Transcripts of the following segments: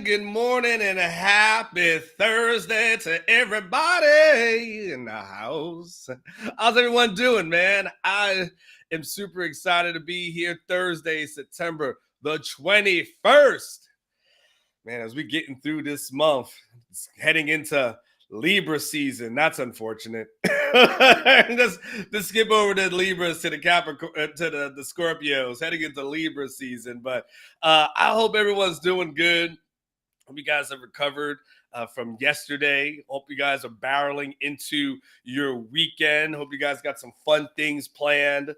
good morning, and a happy Thursday to everybody in the house. How's everyone doing, man? I am super excited to be here Thursday, September the 21st. Man, as we getting through this month, it's heading into Libra season. That's unfortunate. Let's skip over the Libras to the Capricorn, to the Scorpios, heading into Libra season. But I hope everyone's doing good. Hope you guys have recovered from yesterday. Hope you guys are barreling into your weekend. Hope you guys got some fun things planned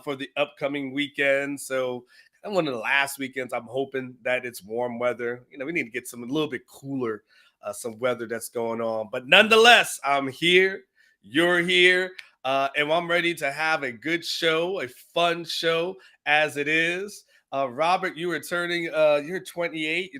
for the upcoming weekend. So one of the last weekends, I'm hoping that it's warm weather. You know, we need to get a little bit cooler, some weather that's going on. But nonetheless, I'm here. You're here. And I'm ready to have a good show, a fun show as it is. Robert, you are turning, you're 28,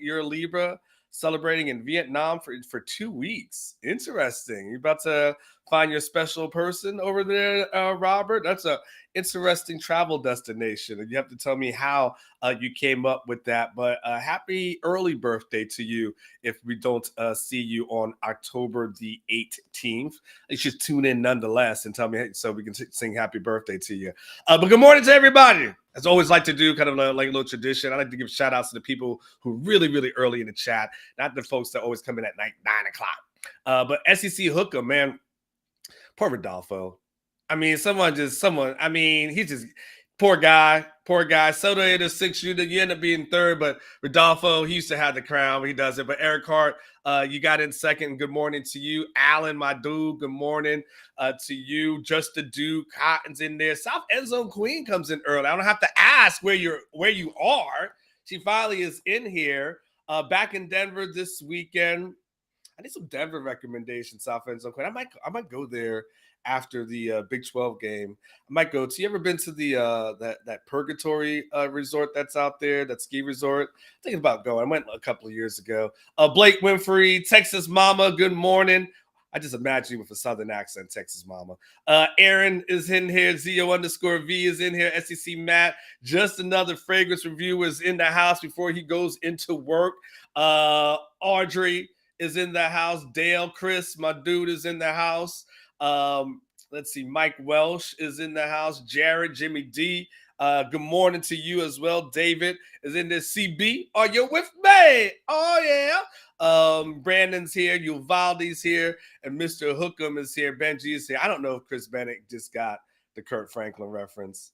you're a Libra, celebrating in Vietnam for 2 weeks. Interesting. You're about to find your special person over there, Robert. That's a interesting travel destination. And you have to tell me how you came up with that. But happy early birthday to you if we don't see you on October the 18th. You should tune in nonetheless and tell me so we can sing happy birthday to you. But good morning to everybody. As I always like to do, kind of like a little tradition, I like to give shout outs to the people who really, really early in the chat, not the folks that always come in at 9 o'clock. But SEC Hooker, man, poor Rodolfo. I mean, he's just poor guy. Soto hit a 6 shooter. You end up being third, but Rodolfo, he used to have the crown when he does it. But Eric Hart, you got in second. Good morning to you. Alan, my dude, good morning to you. Just the Dude, Cotton's in there. South End Zone Queen comes in early. I don't have to ask where you are. She finally is in here. Back in Denver this weekend. I need some Denver recommendations, South End Zone Queen. I might go there after the Big 12 game. I might go to. You ever been to the that Purgatory resort that's out there, that ski resort? I'm thinking about going. I went a couple of years ago. Blake Winfrey, Texas Mama, good morning. I just imagine you with a Southern accent, Texas Mama. Aaron is in here. Zio_V is in here. SEC Matt. Just another fragrance reviewer is in the house before he goes into work. Audrey is in the house. Dale, Chris, my dude, is in the house. Let's see. Mike Welsh is in the house. Jared, Jimmy D. Good morning to you as well. David is in this. CB, are you with me? Oh, yeah. Brandon's here. Uvalde's here. And Mr. Hookham is here. Benji is here. I don't know if Chris Bennett just got the Kurt Franklin reference.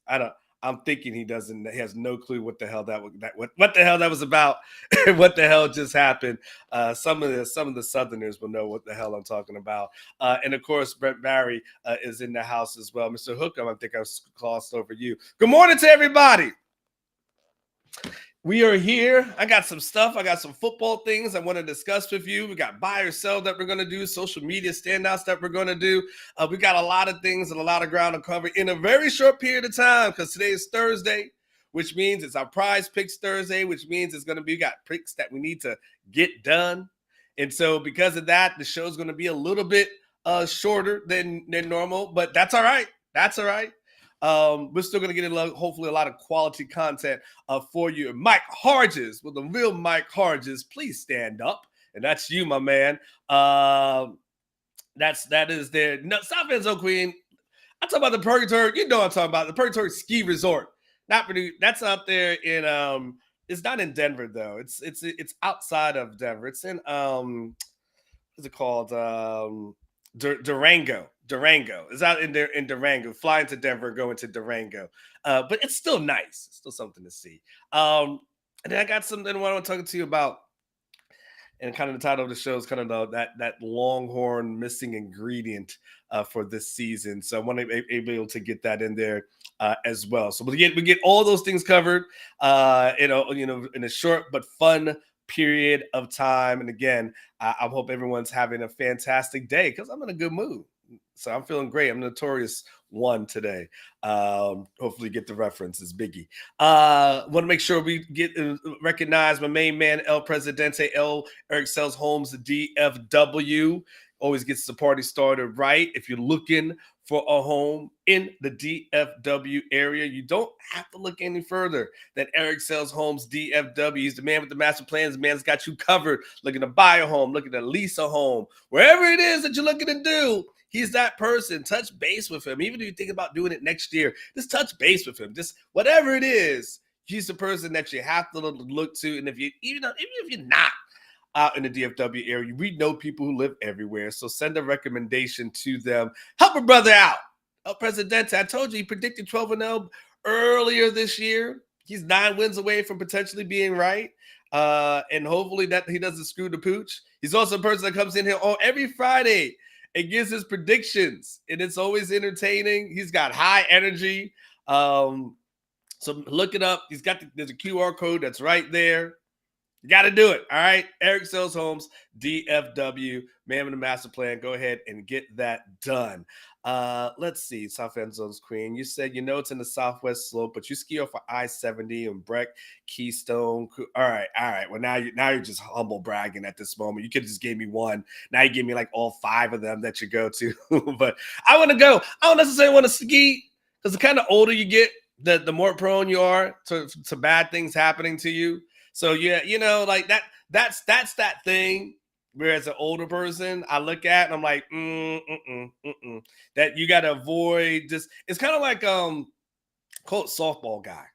I'm thinking he doesn't. He has no clue what the hell that was about. What the hell just happened? Some of the Southerners will know what the hell I'm talking about. And of course, Brett Barry is in the house as well. Mr. Hookham, I think I glossed over you. Good morning to everybody. We are here. I got some stuff. I got some football things I want to discuss with you. We got buy or sell that we're going to do, social media standouts that we're going to do. We got a lot of things and a lot of ground to cover in a very short period of time because today is Thursday, which means it's our prize picks Thursday, which means it's going to be, we got picks that we need to get done. And so because of that, the show's going to be a little bit shorter than normal, but that's all right. That's all right. We're still going to get hopefully a lot of quality content for you. Mike Harges, the real Mike Harges, please stand up. And that's you, my man. That is there. No, South End Zone Queen. I'm talking about the Purgatory. You know what I'm talking about. The Purgatory Ski Resort. That's out there in it's not in Denver though. It's outside of Denver. It's in what's it called? Durango. It's out in there in Durango. Flying to Denver, going to Durango. But it's still nice. It's still something to see. And then I got something I want to talk to you about. And kind of the title of the show is kind of that Longhorn missing ingredient for this season. So I want to be able to get that in there as well. So we get all those things covered in a short but fun period of time. And again, I hope everyone's having a fantastic day because I'm in a good mood. So I'm feeling great. I'm Notorious One today. Hopefully get the references, Biggie. Want to make sure we get recognize my main man, El Presidente, Eric Sells Holmes, the DFW. always gets the party started right. If you're looking for a home in the DFW area, you don't have to look any further than Eric Sells Homes DFW. He's the man with the master plans. The man's got you covered. Looking to buy a home, looking to lease a home, wherever it is that you're looking to do. He's that person. Touch base with him. Even if you think about doing it next year, just touch base with him. Just whatever it is, he's the person that you have to look to. And if even if you're not out in the DFW area, we know people who live everywhere. So send a recommendation to them. Help a brother out. El Presidente, I told you he predicted 12-0 earlier this year. He's 9 wins away from potentially being right. And hopefully that he doesn't screw the pooch. He's also a person that comes in here on every Friday and gives his predictions. And it's always entertaining. He's got high energy. So look it up. There's a QR code that's right there. You got to do it. All right. Eric Sells Homes, DFW, man with a master plan. Go ahead and get that done. Let's see. South End Zones Queen. You said, it's in the Southwest Slope, but you ski off of I-70 and Breck, Keystone. All right. Well, now you're just humble bragging at this moment. You could have just gave me one. Now you give me like all 5 of them that you go to. But I want to go. I don't necessarily want to ski because the kind of older you get, the more prone you are to bad things happening to you. So yeah, like that's that thing where as an older person, I look at and I'm like, that you got to avoid this. It's kind of like, quote, softball guy.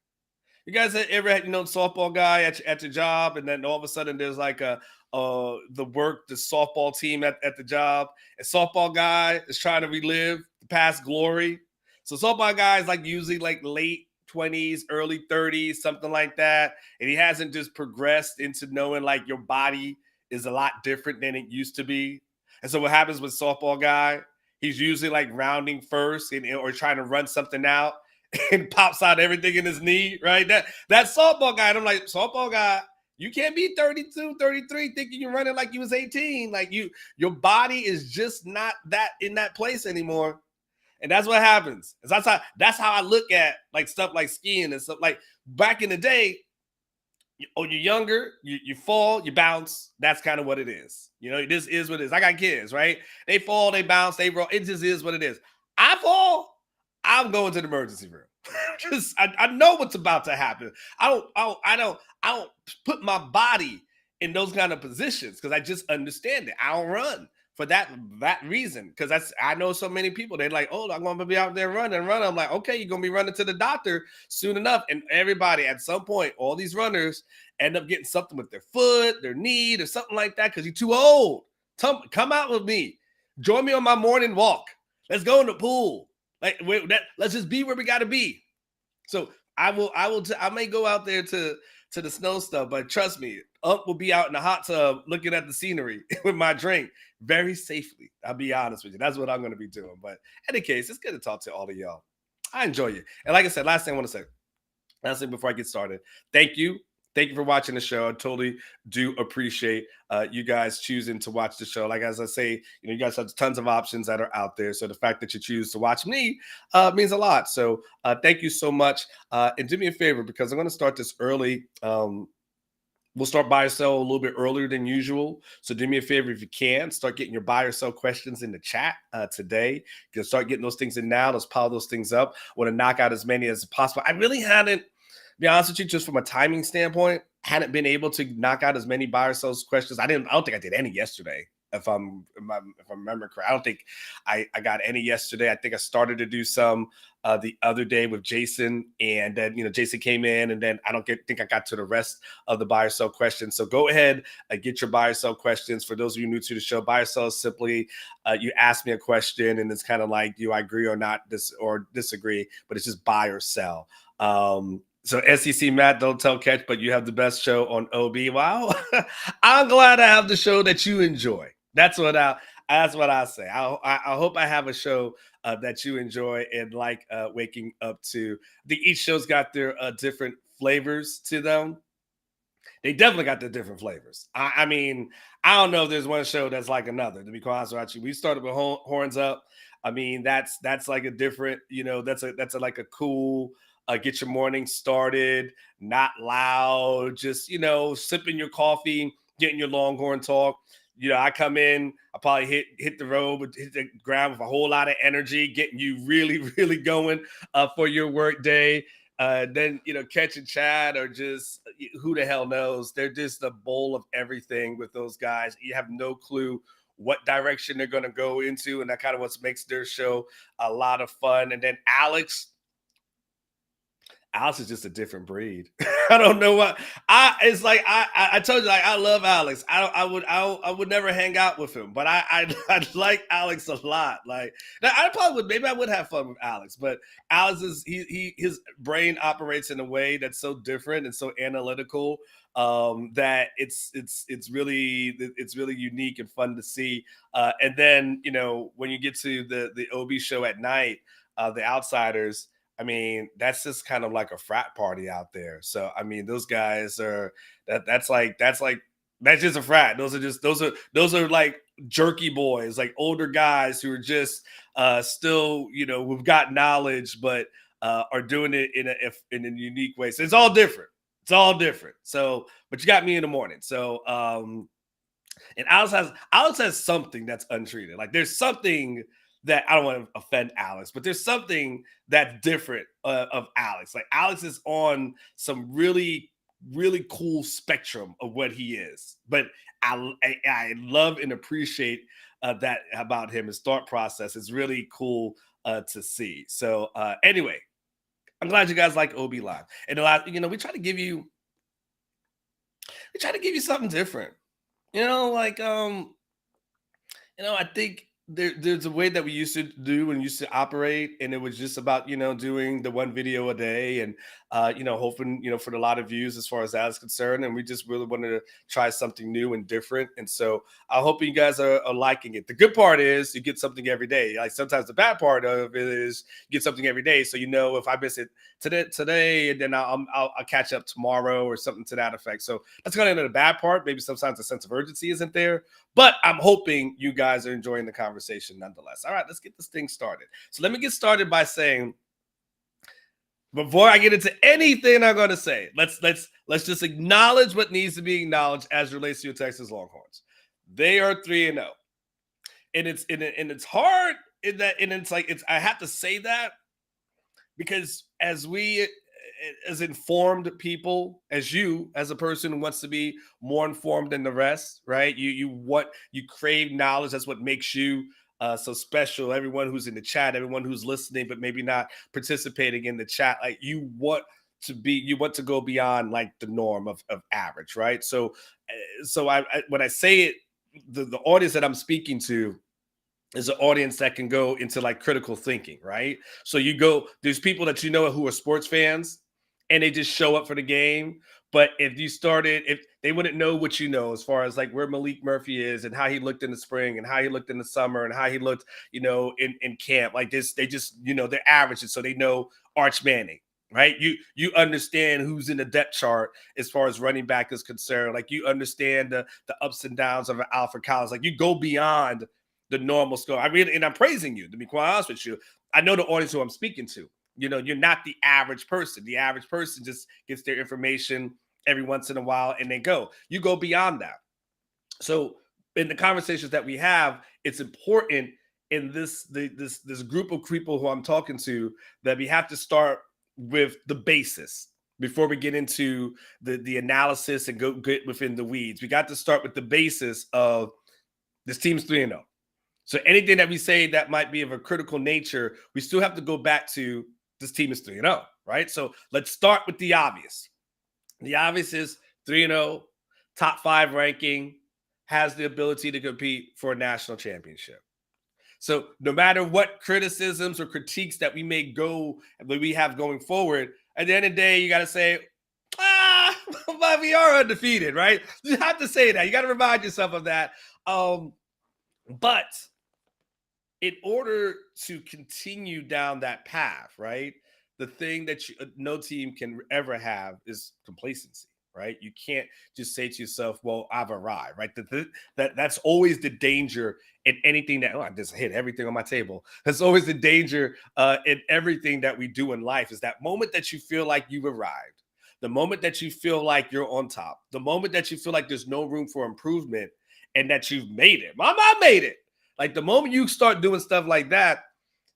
You guys ever had, softball guy at your job, and then all of a sudden there's like the softball team at the job, and softball guy is trying to relive the past glory. So softball guy is like usually like late 20s, early 30s, something like that. And he hasn't just progressed into knowing like your body is a lot different than it used to be. And so what happens with softball guy, he's usually like rounding first or trying to run something out and pops out everything in his knee, right? That softball guy. And I'm like, softball guy, you can't be 32, 33 thinking you're running like you was 18. Like your body is just not that in that place anymore. And that's what happens. That's how I look at like stuff like skiing and stuff. Like back in the day, you're younger, you fall, you bounce. That's kind of what it is. This is what it is. I got kids, right? They fall, they bounce, they roll. It just is what it is. I fall, I'm going to the emergency room. I know what's about to happen. I don't put my body in those kind of positions because I just understand it. I don't run for that reason, because I know so many people, they're like, oh, I'm going to be out there running. I'm like, okay, you're going to be running to the doctor soon enough. And everybody at some point, all these runners end up getting something with their foot, their knee, or something like that because you're too old. Come out with me. Join me on my morning walk. Let's go in the pool. Let's just be where we got to be. So I may go out there to the snow stuff, but trust me, will be out in the hot tub looking at the scenery with my drink very safely. I'll be honest with you. That's what I'm going to be doing. But in any case, it's good to talk to all of y'all. I enjoy you. And like I said, last thing I want to say, before I get started, thank you. Thank you for watching the show. I totally do appreciate you guys choosing to watch the show. Like, as I say, you guys have tons of options that are out there. So the fact that you choose to watch me means a lot. So thank you so much. And do me a favor, because I'm going to start this early. We'll start buy or sell a little bit earlier than usual. So do me a favor, if you can, start getting your buy or sell questions in the chat today. You can start getting those things in now. Let's pile those things up. I want to knock out as many as possible. I really hadn't, to be honest with you, just from a timing standpoint, hadn't been able to knock out as many buy or sell questions. I don't think I did any yesterday. If I remember correct, I don't think I got any yesterday. I think I started to do some the other day with Jason, and then Jason came in, and then I don't think I got to the rest of the buy or sell questions. So go ahead and get your buy or sell questions. For those of you new to the show, buy or sell is simply you ask me a question, and it's kind of like, do I agree or not, or disagree? But it's just buy or sell. So SEC Matt, don't tell catch, but you have the best show on OB. Wow, I'm glad I have the show that you enjoy. That's what I say. I hope I have a show that you enjoy and like waking up to. I think each show's got their different flavors to them. They definitely got their different flavors. I mean, I don't know if there's one show that's like another, to be quite honest with you. We started with Horns Up. I mean, that's like a different, that's like a cool get your morning started, not loud, just, sipping your coffee, getting your Longhorn talk. I come in, I probably hit the road, hit the ground with a whole lot of energy, getting you really, really going for your work day. Then Catch and Chad or just who the hell knows? They're just a bowl of everything with those guys. You have no clue what direction they're going to go into, and that kind of what makes their show a lot of fun. And then Alex is just a different breed. I don't know what it's like. I told you, like, I love Alex. I would never hang out with him, but I like Alex a lot. Like, now, I probably would, maybe I would have fun with Alex, but Alex is his brain operates in a way that's so different and so analytical, that it's really unique and fun to see. And then when you get to the OB show at night, the Outsiders. I mean, that's just kind of like a frat party out there. So I mean, those guys are that's just a frat. Those are like jerky boys, like older guys who are just still, we've got knowledge, but are doing it in a unique way. So it's all different. It's all different. So, but you got me in the morning. So and Alex has something that's untreated. Like there's something that I don't want to offend Alex, but there's something that's different of Alex. Like Alex is on some really, really cool spectrum of what he is. But I love and appreciate that about him. His thought process is really cool to see. So anyway, I'm glad you guys like OB Live. And a lot, we try to give you something different. Like I think there's a way that we used to do and used to operate, and it was just about doing the one video a day, and hoping for a lot of views as far as that is concerned. And we just really wanted to try something new and different, and so I hope you guys are liking it. The good part is you get something every day. Like sometimes the bad part of it is you get something every day, so if I miss it today, and then I'll catch up tomorrow or something to that effect. So that's kind of the bad part. Maybe sometimes the sense of urgency isn't there, but I'm hoping you guys are enjoying the conversation nonetheless. All right, let's get this thing started. So let me get started by saying, before I get into anything I'm going to say, let's just acknowledge what needs to be acknowledged as relates to your Texas Longhorns. They are 3-0, and it's hard in that, and it's like I have to say that because as informed people, as you, as a person who wants to be more informed than the rest, right? You crave knowledge. That's what makes you so special. Everyone who's in the chat, everyone who's listening, but maybe not participating in the chat, like you want to go beyond like the norm of average, right? So I when I say it, the audience that I'm speaking to is an audience that can go into like critical thinking, right? So there's people that who are sports fans, and they just show up for the game. But if they wouldn't know what as far as like where Malik Murphy is and how he looked in the spring and how he looked in the summer and how he looked, in camp. Like this, they just, they're averages, so they know Arch Manning, right? You understand who's in the depth chart as far as running back is concerned. Like you understand the ups and downs of Alfred Collins. Like you go beyond the normal score. I mean, and I'm praising you, to be quite honest with you. I know the audience who I'm speaking to. You're not the average person. The average person just gets their information every once in a while and they go. You go beyond that. So in the conversations that we have, it's important in this group of people who I'm talking to that we have to start with the basis before we get into the analysis and get within the weeds. We got to start with the basis of this team's 3-0. So anything that we say that might be of a critical nature, we still have to go back to this team is 3-0, right? So let's start with the obvious. The obvious is 3-0, top 5 ranking, has the ability to compete for a national championship. So no matter what criticisms or critiques that we have going forward, at the end of the day, you got to say, but we are undefeated, right? You have to say that. You got to remind yourself of that. But in order to continue down that path, right, the thing that no team can ever have is complacency, right? You can't just say to yourself, well, I've arrived, right? That's always the danger in anything that, I just hit everything on my table. That's always the danger in everything that we do in life, is that moment that you feel like you've arrived, the moment that you feel like you're on top, the moment that you feel like there's no room for improvement, and that you've made it. My mom made it. Like the moment you start doing stuff like that,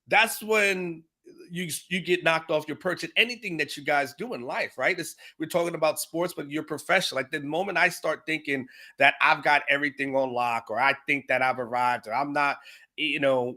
that's when you get knocked off your perch at anything that you guys do in life, right? We're talking about sports, but you're professional. Like the moment I start thinking that I've got everything on lock, or I think that I've arrived, or I'm not,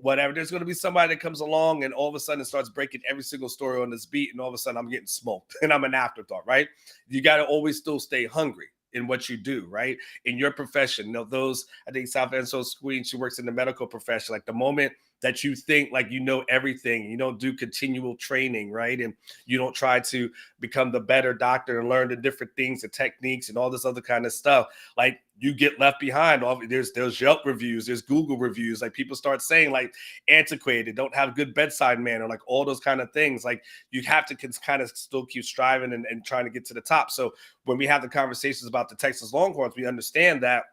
whatever, there's going to be somebody that comes along and all of a sudden starts breaking every single story on this beat, and all of a sudden I'm getting smoked and I'm an afterthought, right? You got to always still stay hungry in what you do, right? In your profession. I think South Enso Queen, she works in the medical profession. Like the moment that you think like you know everything, you don't do continual training, right? And you don't try to become the better doctor and learn the different things and techniques and all this other kind of stuff. Like you get left behind. There's Yelp reviews, there's Google reviews. Like people start saying like antiquated, don't have good bedside manner, like all those kind of things. Like you have to kind of still keep striving and trying to get to the top. So when we have the conversations about the Texas Longhorns, we understand that.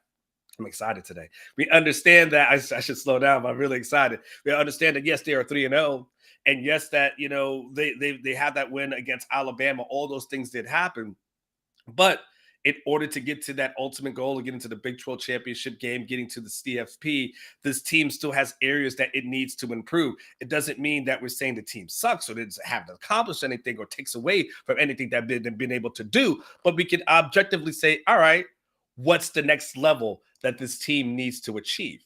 I'm excited today. We understand that I should slow down, but I'm really excited. We understand that yes, they are 3-0, and yes, that they had that win against Alabama. All those things did happen, but in order to get to that ultimate goal of getting to the Big 12 championship game, getting to the CFP, this team still has areas that it needs to improve. It doesn't mean that we're saying the team sucks or they haven't accomplished anything or takes away from anything that they've been able to do, but we can objectively say, all right, what's the next level that this team needs to achieve?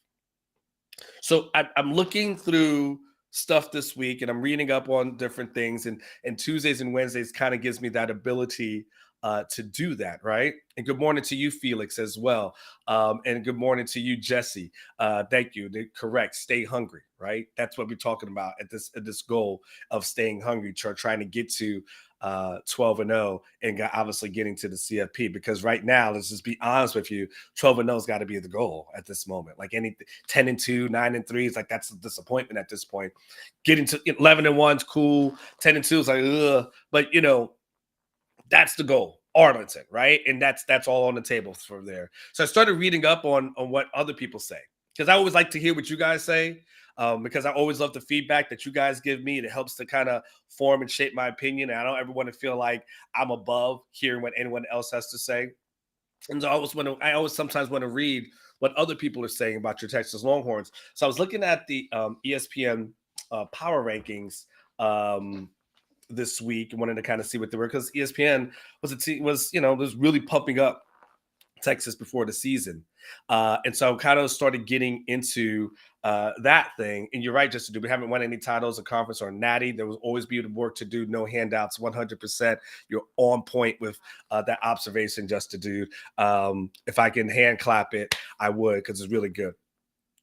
So I'm looking through stuff this week and I'm reading up on different things, and Tuesdays and Wednesdays kind of gives me that ability to do that, right? And good morning to you, Felix, as well. And good morning to you, Jesse. Thank you. Correct. Stay hungry, right? That's what we're talking about at this goal of staying hungry, trying to get to 12-0 and obviously getting to the CFP. Because right now, let's just be honest with you, 12-0 has got to be the goal at this moment. Like any 10-2, 9-3 is like that's a disappointment at this point. Getting to 11-1 is cool. 10-2 is like ugh, but that's the goal. Arlington, right? And that's all on the table from there. So I started reading up on what other people say, because I always like to hear what you guys say, because I always love the feedback that you guys give me. It helps to kind of form and shape my opinion. And I don't ever want to feel like I'm above hearing what anyone else has to say. And so I always sometimes want to read what other people are saying about your Texas Longhorns. So I was looking at the ESPN power rankings this week and wanted to kind of see what they were, because ESPN was really pumping up Texas before the season. And so I kind of started getting into that thing. And you're right, just to do. We haven't won any titles, a conference or a natty. There will always be work to do. No handouts, 100%. You're on point with that observation, just to do. If I can hand clap it, I would, because it's really good.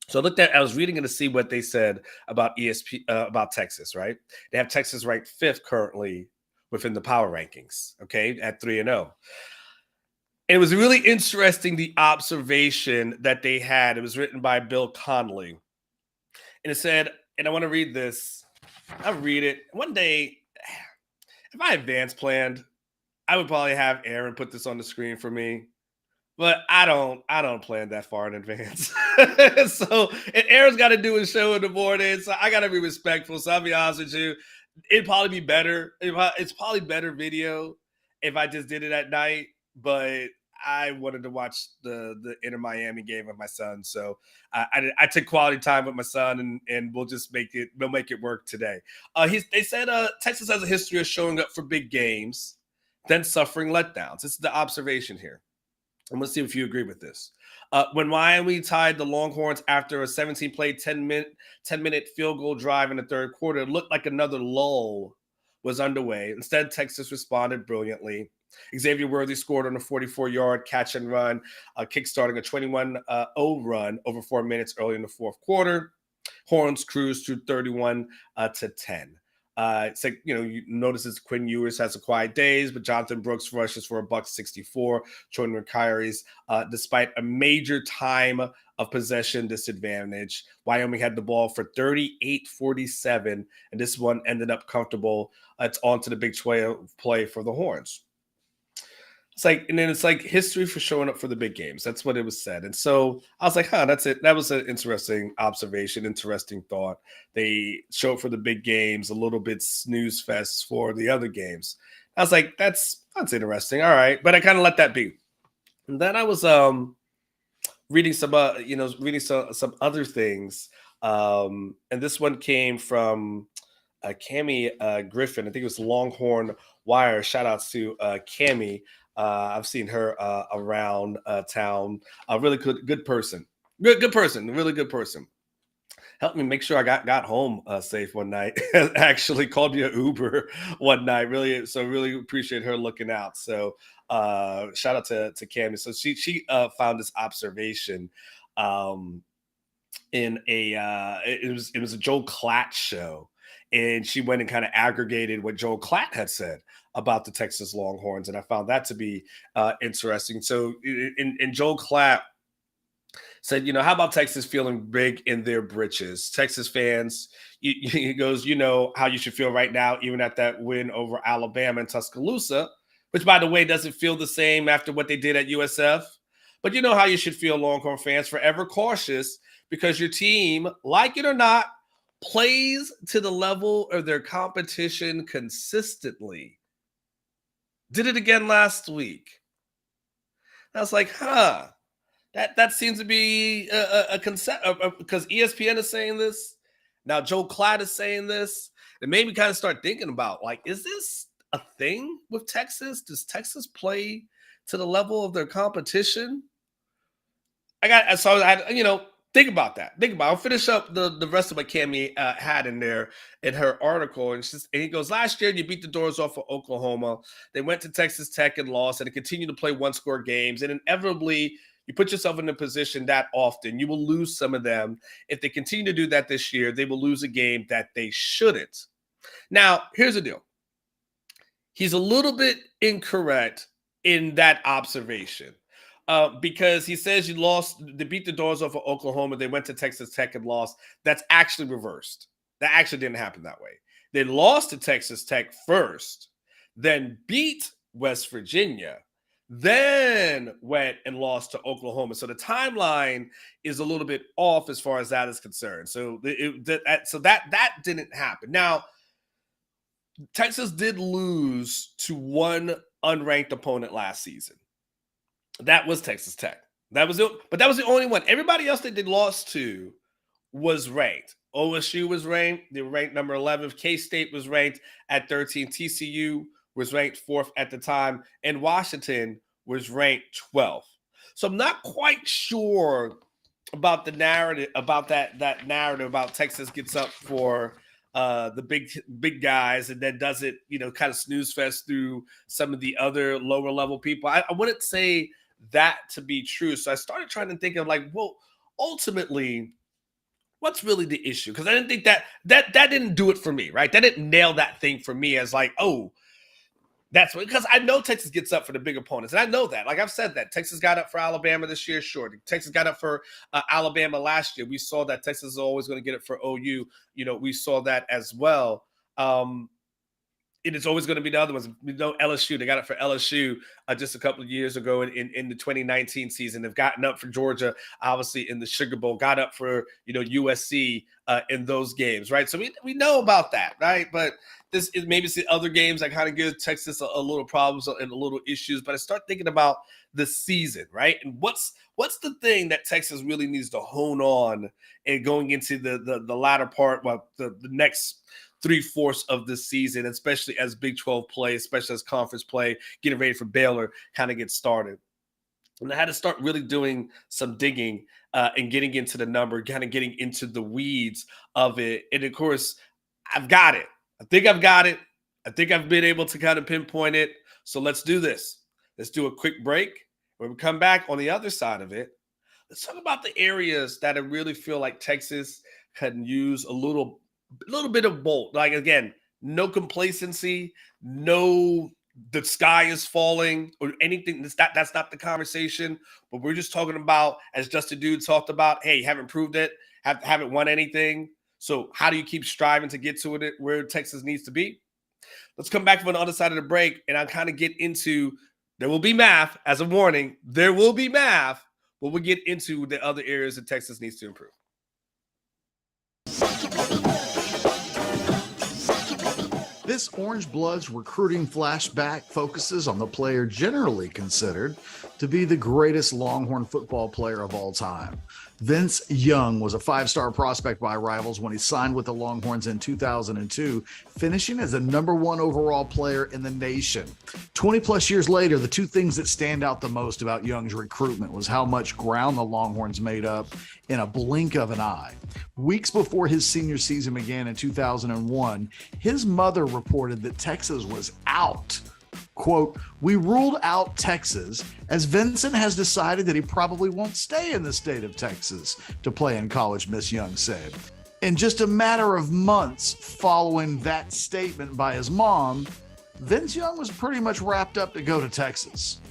So I was reading to see what they said about about Texas, right? They have Texas ranked 5th currently within the power rankings, okay, at 3-0. And it was really interesting, the observation that they had. It was written by Bill Connolly. And it said, and I want to read this. I'll read it. One day, if I advance planned, I would probably have Aaron put this on the screen for me. But I don't plan that far in advance. So, and Aaron's got to do his show in the morning. So I got to be respectful. So I'll be honest with you. It'd probably be better. It's probably better video if I just did it at night. But I wanted to watch the Inter Miami game with my son. So I took quality time with my son, and we'll make it work today. They said Texas has a history of showing up for big games, then suffering letdowns. This is the observation here. And let's see if you agree with this. When Miami tied the Longhorns after a 17-play, 10-minute field goal drive in the third quarter, it looked like another lull was underway. Instead, Texas responded brilliantly. Xavier Worthy scored on a 44-yard catch and run, kickstarting a 21-0 run over 4 minutes early in the fourth quarter. Horns cruised to 31-10. It's like, you notice Quinn Ewers has a quiet days, but Jonathan Brooks rushes for $164. Jordan carries, despite a major time of possession disadvantage. Wyoming had the ball for 38-47, and this one ended up comfortable. It's on to the Big 12 play for the Horns. It's like history for showing up for the big games. That's what it was said. And so I was like, that's it. That was an interesting observation, interesting thought. They show up for the big games, a little bit snooze fest for the other games. I was like, that's interesting. All right. But I kind of let that be. And then I was reading some, reading some other things. And this one came from Cami Griffin. I think it was Longhorn Wire. Shout outs to Cami. I've seen her around town. A really good person. Good person. Really good person. Helped me make sure I got home safe one night. Actually called me an Uber one night. Really appreciate her looking out. So shout out to Cami. So she found this observation in it was a Joel Klatt show, and she went and kind of aggregated what Joel Klatt had said about the Texas Longhorns, and I found that to be interesting. So in Joel Klatt said, how about Texas feeling big in their britches? Texas fans, he goes, how you should feel right now, even at that win over Alabama and Tuscaloosa, which, by the way, doesn't feel the same after what they did at USF. But you know how you should feel, Longhorn fans, forever cautious because your team, like it or not, plays to the level of their competition consistently. Did it again last week. I was like, that seems to be a concept because ESPN is saying this. Now Joe Klatt is saying this. It made me kind of start thinking about, like, is this a thing with Texas? Does Texas play to the level of their competition? Think about that. I'll finish up the rest of what Cammy had in there in her article. And he goes, last year you beat the doors off of Oklahoma. They went to Texas Tech and lost, and they continue to play one-score games. And inevitably, you put yourself in a position that often, you will lose some of them. If they continue to do that this year, they will lose a game that they shouldn't. Now, here's the deal. He's a little bit incorrect in that observation. Because he says they beat the doors off of Oklahoma. They went to Texas Tech and lost. That's actually reversed. That actually didn't happen that way. They lost to Texas Tech first, then beat West Virginia, then went and lost to Oklahoma. So the timeline is a little bit off as far as that is concerned. So that didn't happen. Now, Texas did lose to one unranked opponent last season. That was Texas Tech. But that was the only one. Everybody else that they lost to was ranked. OSU was ranked. They were ranked number 11. K-State was ranked at 13. TCU was ranked 4th at the time. And Washington was ranked 12th. So I'm not quite sure about the narrative, about that narrative about Texas gets up for the big guys and then does it, kind of snooze fest through some of the other lower level people. I wouldn't say that to be true. So I started trying to think of, like, well, ultimately, what's really the issue? Because I didn't think that didn't do it for me, right? That didn't nail that thing for me as like, oh, that's what, because I know Texas gets up for the big opponents. And I know that. Like I've said that. Texas got up for Alabama this year, sure. Texas got up for Alabama last year. We saw that Texas is always going to get it for OU. We saw that as well. It is always going to be the other ones. LSU, they got it for LSU just a couple of years ago in the 2019 season. They've gotten up for Georgia, obviously, in the Sugar Bowl, got up for, USC in those games, right? So we know about that, right? But this is maybe the other games that kind of give Texas a little problems and a little issues. But I start thinking about the season, right? And what's the thing that Texas really needs to hone on and going into the latter part, the next 3/4 of the season, especially as Big 12 play, especially as conference play, getting ready for Baylor kind of gets started. And I had to start really doing some digging and getting into the number, kind of getting into the weeds of it. And of course, I've got it. I think I've got it. I think I've been able to kind of pinpoint it. So let's do this. Let's do a quick break. When we come back on the other side of it, let's talk about the areas that I really feel like Texas can use a little bit of bolt. Like, again, no complacency, no the sky is falling or anything. That's not the conversation. But we're just talking about, as Justin Dude talked about, hey, haven't proved it, haven't won anything. So how do you keep striving to get to it where Texas needs to be? Let's come back from the other side of the break, and I'll kind of get into, there will be math as a warning. There will be math, but we'll get into the other areas that Texas needs to improve. This Orange Bloods recruiting flashback focuses on the player generally considered to be the greatest Longhorn football player of all time. Vince Young was a five-star prospect by rivals when he signed with the Longhorns in 2002, finishing as the #1 overall player in the nation. 20 plus years later, the two things that stand out the most about Young's recruitment was how much ground the Longhorns made up in a blink of an eye. Weeks before his senior season began in 2001, his mother reported that Texas was out. Quote, "We ruled out Texas as Vincent has decided that he probably won't stay in the state of Texas to play in college," Miss Young said. In just a matter of months following that statement by his mom, Vince Young was pretty much wrapped up to go to Texas.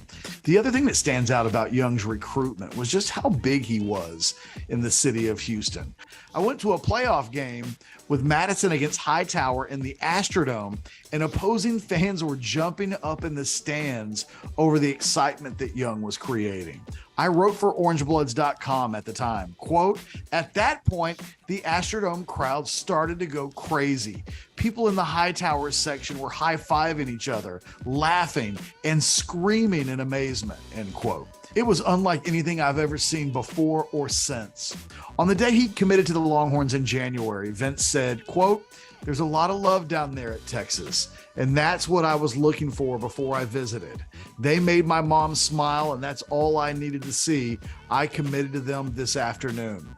The other thing that stands out about Young's recruitment was just how big he was in the city of Houston. I went to a playoff game with Madison against Hightower in the Astrodome, and opposing fans were jumping up in the stands over the excitement that Young was creating. I wrote for orangebloods.com at the time, quote, "At that point, the Astrodome crowd started to go crazy. People in the Hightower section were high-fiving each other, laughing, and screaming in amazement," end quote. It was unlike anything I've ever seen before or since. On the day he committed to the Longhorns in January, Vince said, quote, "There's a lot of love down there at Texas, and that's what I was looking for before I visited. They made my mom smile, and that's all I needed to see. I committed to them this afternoon."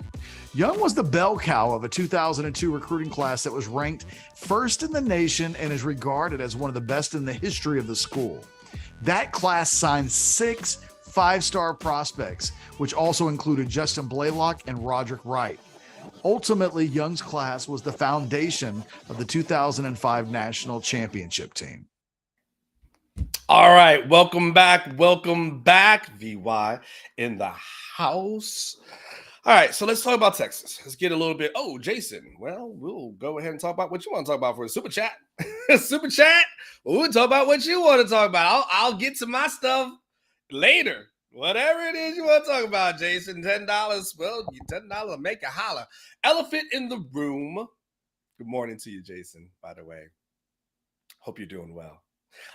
Young was the bell cow of a 2002 recruiting class that was ranked first in the nation and is regarded as one of the best in the history of the school. That class signed 6 five-star prospects, which also included Justin Blaylock and Roderick Wright. Ultimately, Young's class was the foundation of the 2005 national championship team. All right, welcome back, VY in the house. All right, so let's talk about Texas. Let's get a little bit. Oh, Jason. Well, we'll go ahead and talk about what you want to talk about for a super chat. Super chat. We'll talk about what you want to talk about. I'll get to my stuff later. Whatever it is you want to talk about, Jason. $10. Well, $10 will make a holler. Elephant in the room. Good morning to you, Jason, by the way. Hope you're doing well.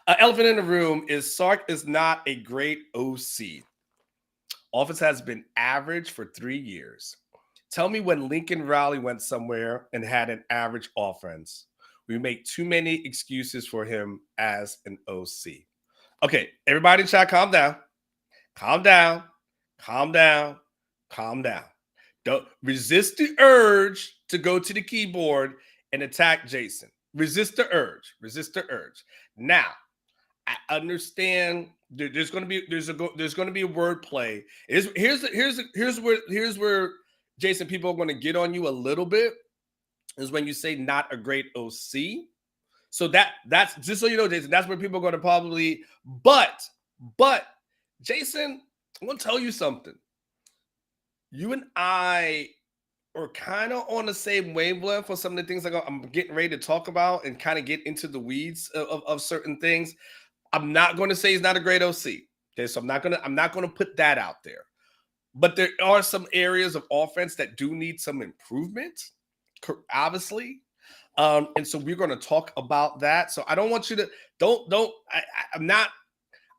Elephant in the room is Sark is not a great OC. Offense has been average for 3 years. Tell me when Lincoln Riley went somewhere and had an average offense. We make too many excuses for him as an OC. Okay, everybody in chat, calm down. Calm down. Calm down. Calm down. Don't resist the urge to go to the keyboard and attack Jason. Resist the urge. Resist the urge. Now, I understand there's going to be a wordplay. Here's where Jason, people are going to get on you a little bit is when you say not a great OC. So that's just so you know, Jason, that's where people are going to probably but Jason, I'm going to tell you something. You and I are kind of on the same wavelength for some of the things I'm getting ready to talk about and kind of get into the weeds of certain things. I'm not going to say he's not a great OC. Okay, so I'm not going to put that out there. But there are some areas of offense that do need some improvement, obviously. And so we're going to talk about that. So I don't want you to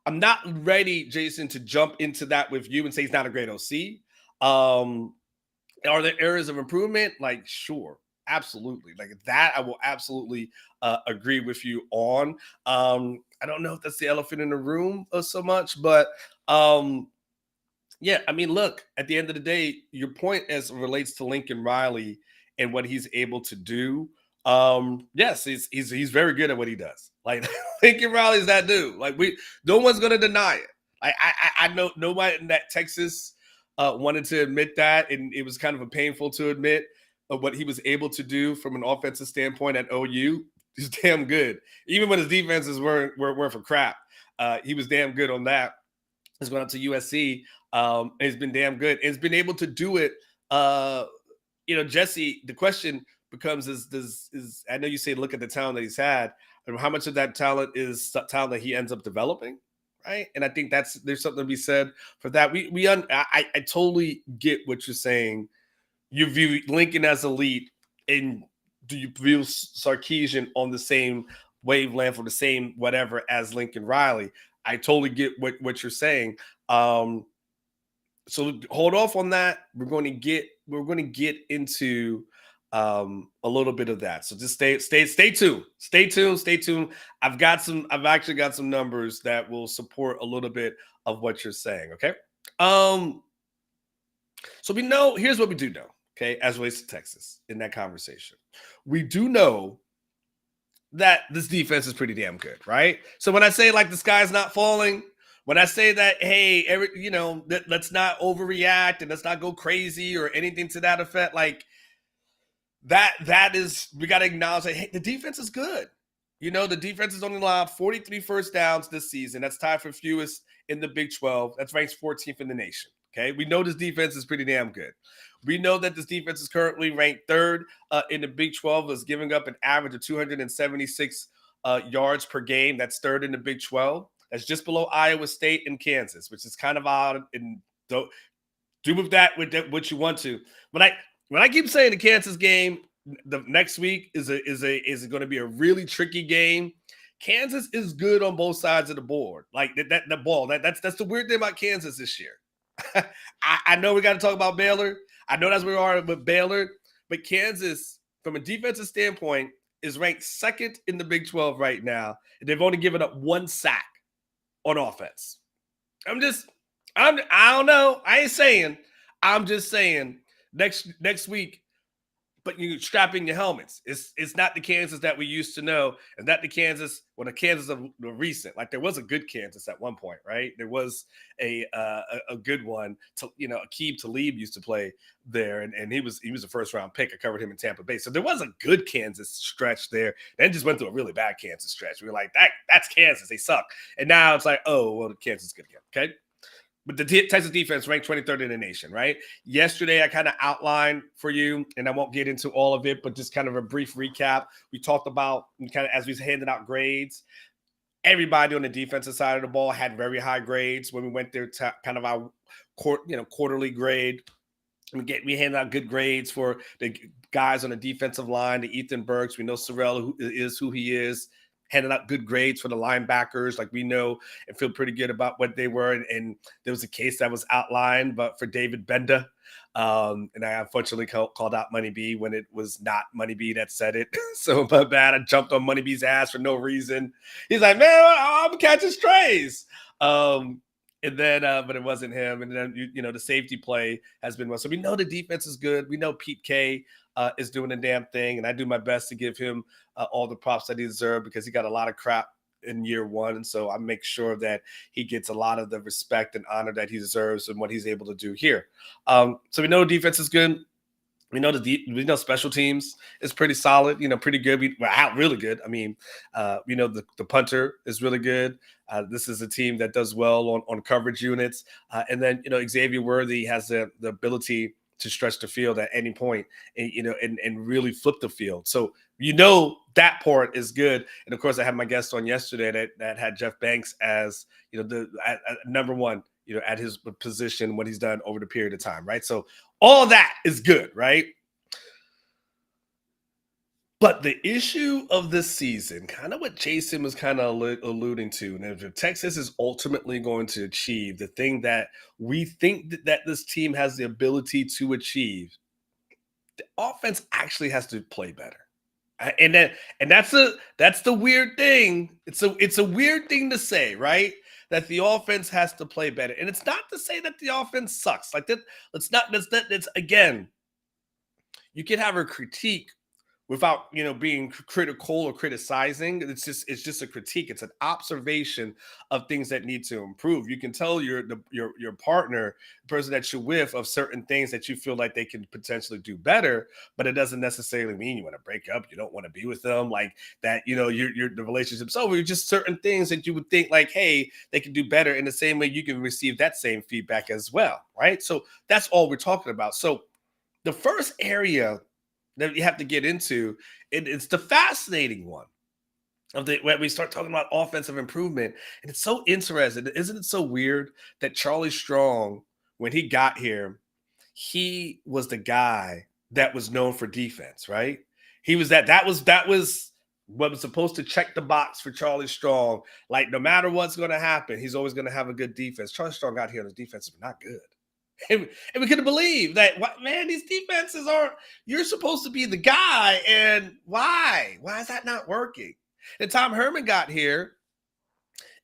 I'm not ready, Jason, to jump into that with you and say he's not a great OC. Are there areas of improvement? Like, sure, absolutely. Like that, I will absolutely agree with you on. I don't know if that's the elephant in the room so much, but yeah, I mean, look, at the end of the day, your point as it relates to Lincoln Riley and what he's able to do. Yes, he's very good at what he does. Like Lincoln Riley is that dude. Like no one's gonna deny it. I know nobody in that Texas wanted to admit that, and it was kind of a painful to admit of what he was able to do from an offensive standpoint at OU. He's damn good, even when his defenses weren't for crap. He was damn good on that. He's gone up to USC. He's been damn good. He's been able to do it. Jesse, the question becomes is I know you say look at the talent that he's had, and how much of that talent is talent that he ends up developing, right? And I think there's something to be said for that. I totally get what you're saying. You view Lincoln as elite, and do you view Sarkisian on the same wavelength or the same whatever as Lincoln Riley? I totally get what you're saying. So hold off on that. We're going to get into a little bit of that. So just stay tuned. Stay tuned. I've actually got some numbers that will support a little bit of what you're saying. Okay. Um, so we know, here's what we do know, okay, as relates to Texas in that conversation. We do know that this defense is pretty damn good, right? So when I say like the sky's not falling, when I say that, hey, let's not overreact and let's not go crazy or anything to that effect, like that is, we got to acknowledge that, hey, the defense is good. The defense has only allowed 43 first downs this season. That's tied for fewest in the Big 12. That's ranked 14th in the nation. Okay, we know this defense is pretty damn good. We know that this defense is currently ranked third in the Big 12, is giving up an average of 276 yards per game. That's third in the Big 12. That's just below Iowa State and Kansas, which is kind of odd. And do with that what you want to. When I keep saying the Kansas game, the next week is going to be a really tricky game. Kansas is good on both sides of the board. Like the ball. That's the weird thing about Kansas this year. I know we got to talk about Baylor. I know that's where we are with Baylor, but Kansas, from a defensive standpoint, is ranked second in the Big 12 right now. They've only given up one sack on offense. I don't know. I ain't saying. I'm just saying next week, but you strap in your helmets. It's not the Kansas that we used to know. It's not the Kansas, the Kansas of the recent. Like there was a good Kansas at one point, right? There was a good one. Aqib Talib used to play there, and he was a first round pick. I covered him in Tampa Bay, so there was a good Kansas stretch there. Then just went through a really bad Kansas stretch. We were like, that's Kansas. They suck. And now it's like, oh well, Kansas is good again. Okay. But the Texas defense ranked 23rd in the nation, right? Yesterday, I kind of outlined for you, and I won't get into all of it, but just kind of a brief recap. We talked about, kind of as we handed out grades, everybody on the defensive side of the ball had very high grades when we went there to kind of our quarterly grade. We handed out good grades for the guys on the defensive line, the Ethan Burks. We know Sorrell is who he is. Handed out good grades for the linebackers, like we know and feel pretty good about what they were. And there was a case that was outlined, but for David Benda. And I unfortunately called out Money B when it was not Money B that said it. So my bad. I jumped on Money B's ass for no reason. He's like, man, I'm catching strays. And then, but it wasn't him. And then, the safety play has been well. So we know the defense is good. We know Pete K is doing a damn thing. And I do my best to give him all the props that he deserves, because he got a lot of crap in year one. And so I make sure that he gets a lot of the respect and honor that he deserves and what he's able to do here. So we know defense is good. We know special teams is pretty solid, pretty good. Really good. I mean, the punter is really good. This is a team that does well on coverage units. And then, Xavier Worthy has the ability to stretch the field at any point and really flip the field. So, that part is good. And of course, I had my guest on yesterday that had Jeff Banks as, at number one, at his position, what he's done over the period of time, right? So all that is good, right? But the issue of this season, kind of what Jason was kind of alluding to, and if Texas is ultimately going to achieve the thing that we think that this team has the ability to achieve, the offense actually has to play better. And that's the weird thing. It's a weird thing to say, right? That the offense has to play better. And it's not to say that the offense sucks. Like that, that's again, you can have a critique without being critical or criticizing. It's just a critique. It's an observation of things that need to improve. You can tell your partner, the person that you're with, of certain things that you feel like they can potentially do better, but it doesn't necessarily mean you want to break up. You don't want to be with them, like that. The relationship's over. Just certain things that you would think like, hey, they can do better. In the same way, you can receive that same feedback as well, right? So that's all we're talking about. So the first area that you have to get into, it's the fascinating one when we start talking about offensive improvement. And it's so interesting. Isn't it so weird that Charlie Strong, when he got here, he was the guy that was known for defense, right? He was that was was supposed to check the box for Charlie Strong. Like, no matter what's going to happen, he's always going to have a good defense. Charlie Strong got here on his defense, but not good. And we couldn't believe that, what, man, these defenses aren't, you're supposed to be the guy. And why? Why is that not working? And Tom Herman got here,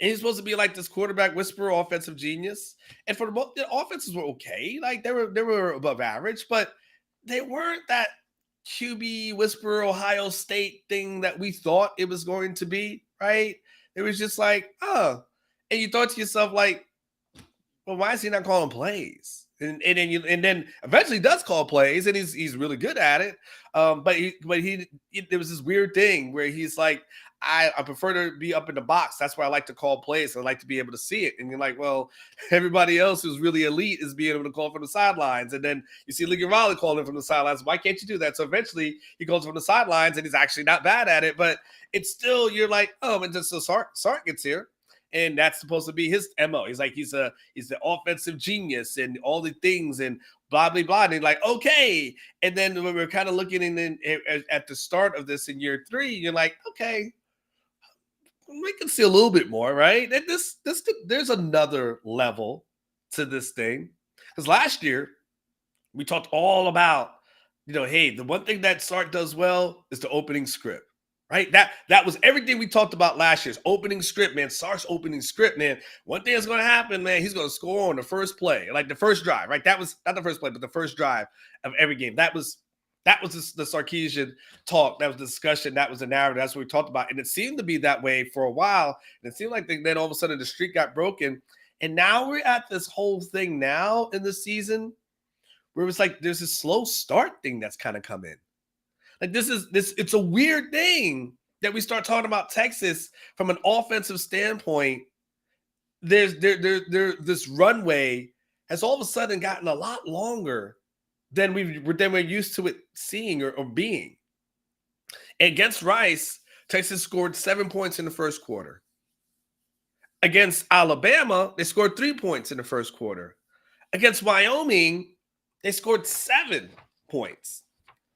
and he's supposed to be like this quarterback whisperer, offensive genius. And for the offenses were okay. Like, they were above average, but they weren't that QB whisperer Ohio State thing that we thought it was going to be, right? It was just like, oh. And you thought to yourself, like, well, why is he not calling plays? And then eventually does call plays, and he's really good at it. But there was this weird thing where he's like, I prefer to be up in the box. That's why I like to call plays. I like to be able to see it. And you're like, well, everybody else who's really elite is being able to call from the sidelines. And then you see Lincoln Riley calling from the sidelines. Why can't you do that? So eventually he calls from the sidelines, and he's actually not bad at it. But it's still, you're like, oh, and just so Sark gets here. And that's supposed to be his MO. He's like, he's the offensive genius and all the things and blah, blah, blah. And he's like, okay. And then when we're kind of looking at the start of this in year 3, you're like, okay, we can see a little bit more, right? And there's another level to this thing. Because last year, we talked all about, hey, the one thing that Sark does well is the opening script. Right? That was everything we talked about last year's opening script, man. Sark's opening script, man. One thing that's going to happen, man, he's going to score on the first play, like the first drive, right? That was not the first play, but the first drive of every game. That was the Sarkisian talk. That was the discussion. That was the narrative. That's what we talked about. And it seemed to be that way for a while. And it seemed like then all of a sudden the streak got broken. And now we're at this whole thing now in the season where it's like there's this slow start thing that's kind of come in. Like it's a weird thing that we start talking about Texas from an offensive standpoint. This runway has all of a sudden gotten a lot longer than we're used to it seeing or being. Against Rice, Texas scored 7 points in the first quarter. Against Alabama, they scored 3 points in the first quarter. Against Wyoming, they scored 7 points.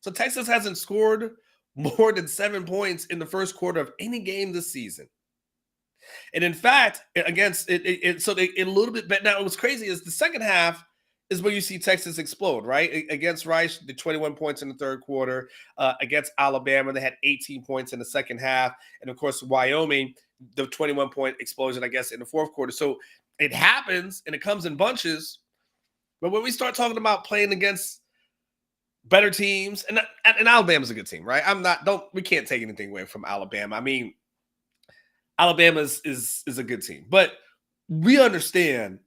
So Texas hasn't scored more than 7 points in the first quarter of any game this season. And in fact, against it a little bit better. Now, what's crazy is the second half is where you see Texas explode, right? Against Rice, the 21 points in the third quarter. Against Alabama, they had 18 points in the second half. And of course, Wyoming, the 21-point explosion, I guess, in the fourth quarter. So it happens and it comes in bunches. But when we start talking about playing against better teams, and Alabama's a good team, right? We can't take anything away from Alabama. I mean, Alabama is a good team, but we understand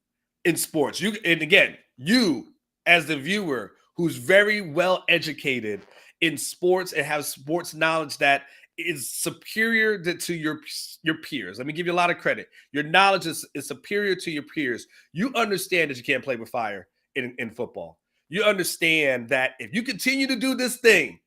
in sports. You as the viewer who's very well educated in sports and has sports knowledge that is superior to your peers. Let me give you a lot of credit. Your knowledge is superior to your peers. You understand that you can't play with fire in football. You understand that if you continue to do this thing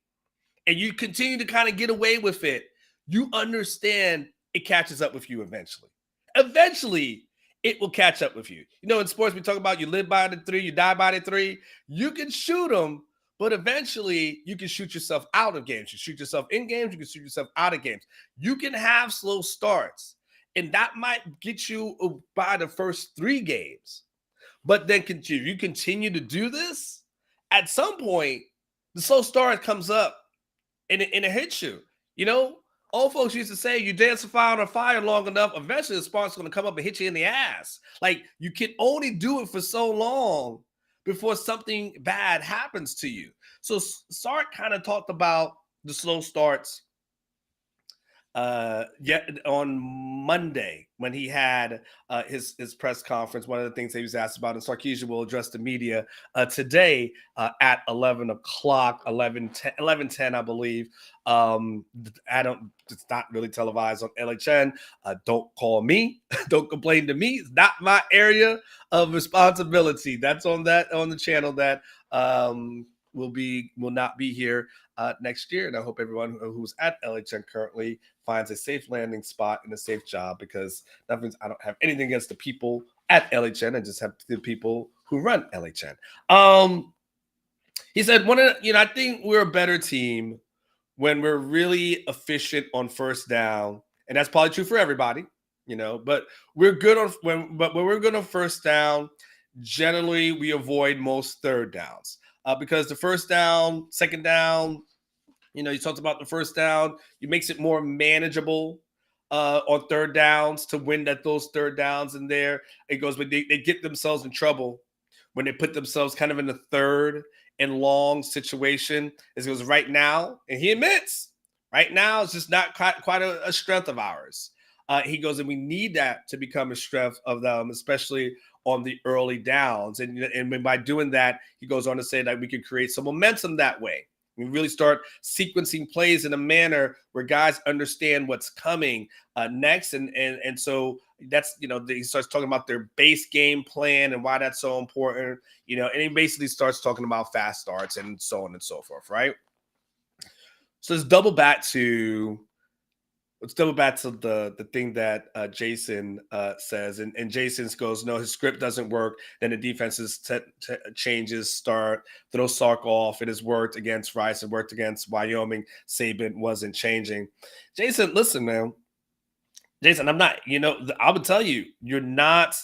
and you continue to kind of get away with it, you understand it catches up with you eventually. Eventually, it will catch up with you. In sports, we talk about you live by the 3, you die by the 3. You can shoot them, but eventually you can shoot yourself out of games. You shoot yourself in games, you can shoot yourself out of games. You can have slow starts, and that might get you by the first 3 games. But then you continue to do this, at some point, the slow start comes up and it hits you. Old folks used to say, you dance on a fire long enough, eventually the spark's going to come up and hit you in the ass. Like, you can only do it for so long before something bad happens to you. So Sark kind of talked about the slow starts on Monday when he had his press conference. One of the things that he was asked about, and Sarkisian will address the media today at 11 o'clock, 11:10, I believe. It's not really televised on LHN. Don't call me. Don't complain to me. It's not my area of responsibility. That's on the channel that will not be here next year. And I hope everyone who's at LHN currently finds a safe landing spot and a safe job, because I don't have anything against the people at LHN. I just have the people who run LHN. He said, I think we're a better team when we're really efficient on first down, and that's probably true for everybody, but we're good on when we're good on first down, generally we avoid most third downs. Because the first down, second down, you talked about the first down, it makes it more manageable on third downs to win those third downs in there. It goes, but they get themselves in trouble when they put themselves kind of in the third and long situation. As it goes right now, and he admits, right now it's just not quite a strength of ours. He goes, and we need that to become a strength of them, especially on the early downs. And by doing that, he goes on to say that we can create some momentum that way. We really start sequencing plays in a manner where guys understand what's coming next. And so that's, he starts talking about their base game plan and why that's so important, and he basically starts talking about fast starts and so on and so forth, right? So let's double back to the thing that Jason says, and Jason goes, no, his script doesn't work. Then the defenses changes throw Sark off. It has worked against Rice. It worked against Wyoming. Saban wasn't changing. Jason, listen, man. Jason, I'm not. I would tell you, you're not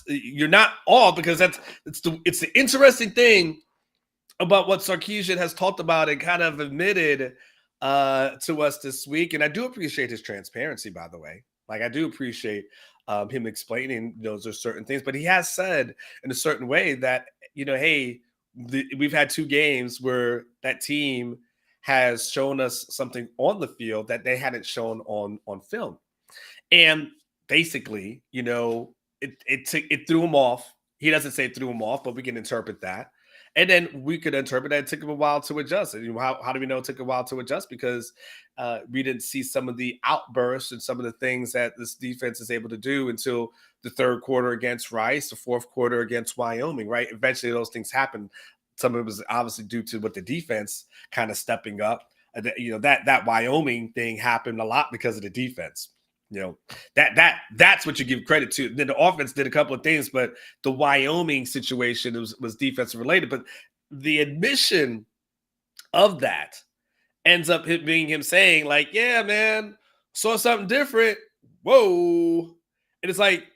off, because it's the interesting thing about what Sarkisian has talked about and kind of admitted to us this week. And I do appreciate his transparency, by the way. Like, I do appreciate him explaining those are certain things, but he has said in a certain way that, hey, we've had 2 games where that team has shown us something on the field that they hadn't shown on film. And basically, it threw him off. He doesn't say it threw him off, but we can interpret that. And then we could interpret that it took him a while to adjust. And how do we know it took a while to adjust? Because we didn't see some of the outbursts and some of the things that this defense is able to do until the third quarter against Rice, the fourth quarter against Wyoming, right? Eventually those things happened. Some of it was obviously due to what the defense kind of stepping up. That Wyoming thing happened a lot because of the defense. That's what you give credit to. Then the offense did a couple of things, but the Wyoming situation was defensive related. But the admission of that ends up being him saying, like, yeah, man, saw something different. Whoa. And it's like,